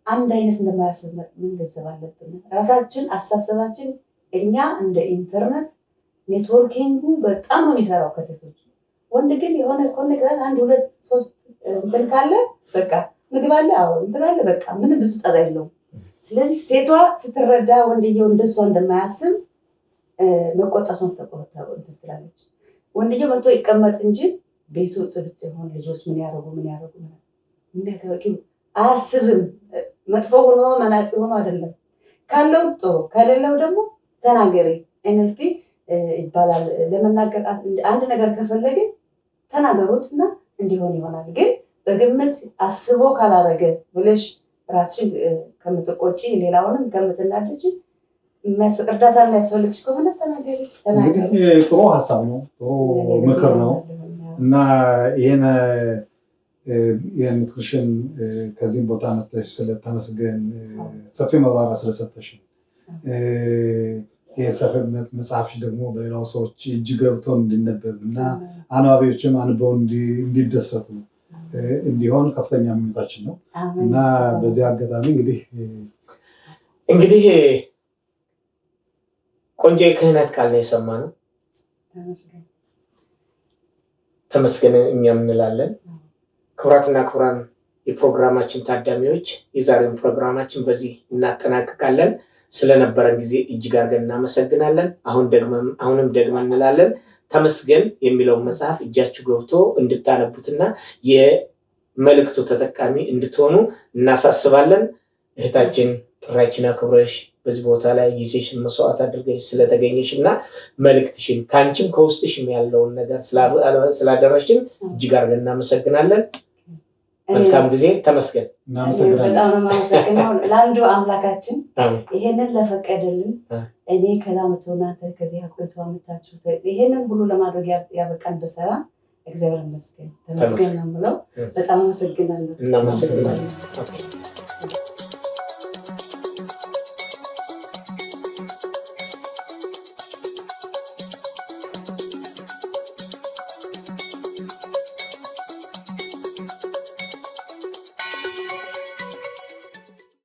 አንድ አይነት እንደማያስብ ምን ገንዘብ አለብን? ራሳችን አስተሳሰባችን እኛ እንደ ኢንተርኔት ኔትወርኪንጉ በጣም ነው የሚሰራው ከሴቶች። ወንድ ግን የሆነ ኮኔክት አንድ ሁለት ሶስት እንትን ካለ በቃ ምግብ አለ፣ አዎ እንትን አለ፣ በቃ ምንም ብዙ ጠባ የለውም። ስለዚህ ሴቷ ስትረዳ ወንድየው እንደሷ እንደማያስብ መቆጣቱን ትላለች። ወንድየው መጥቶ ይቀመጥ እንጂ ቤቱ ጽድት ይሆን፣ ልጆች ምን ያደርጉ አያስብም። መጥፎ ሆኖ መናጢ ሆኖ አይደለም። ካለው ጥሩ፣ ከሌለው ደግሞ ተናገሪ። ኤንኤልፒ ይባላል። ለመናገር አንድ ነገር ከፈለግን ተናገሩትና እንዲሆን ይሆናል። ግን በግምት አስቦ ካላረገ ብለሽ ራስሽን ከምትቆጪ ሌላውንም ከምትናደጂ እርዳታ የሚያስፈልግሽ ከሆነ ተናገሪ። ጥሩ ሀሳብ ነው፣ ጥሩ ምክር ነው እና ይሄን ምክርሽን ከዚህም ቦታ መጥተሽ ስለተመስገን ሰፊ ማብራሪያ ስለሰጠሽ የሰፊ መጽሐፍሽ ደግሞ በሌላው ሰዎች እጅ ገብቶ እንዲነበብ እና አንባቢዎችም አንበው እንዲደሰቱ እንዲሆን ከፍተኛ ምኞታችን ነው እና በዚህ አጋጣሚ እንግዲህ ቆንጆ የክህነት ቃል ነው የሰማነው። ተመስገን እኛም እንላለን። ክቡራትና ክቡራን የፕሮግራማችን ታዳሚዎች የዛሬውን ፕሮግራማችን በዚህ እናጠናቅቃለን። ስለነበረን ጊዜ እጅግ አድርገን እናመሰግናለን። አሁንም ደግመን እንላለን ተመስገን የሚለውን መጽሐፍ እጃችሁ ገብቶ እንድታነቡትና የመልእክቱ ተጠቃሚ እንድትሆኑ እናሳስባለን። እህታችን ጥሪያችንን አክብረሽ በዚህ ቦታ ላይ ጊዜሽን መስዋዕት አድርገሽ ስለተገኘሽ እና መልእክትሽን ከአንቺም ከውስጥሽም ያለውን ነገር ስላደረሽን እጅግ አድርገን እናመሰግናለን። መልካም ጊዜ። ተመስገን። በጣም የማመሰግነው ለአንዱ አምላካችን ይሄንን ለፈቀደልን እኔ ከዛ መቶና ከዚህ አቆይቶ አመጣችሁ ይሄንን ሁሉ ለማድረግ ያበቃን በሰላም እግዚአብሔር ይመስገን። ተመስገን ነው የምለው። በጣም አመሰግናለሁ። እናመሰግናለን።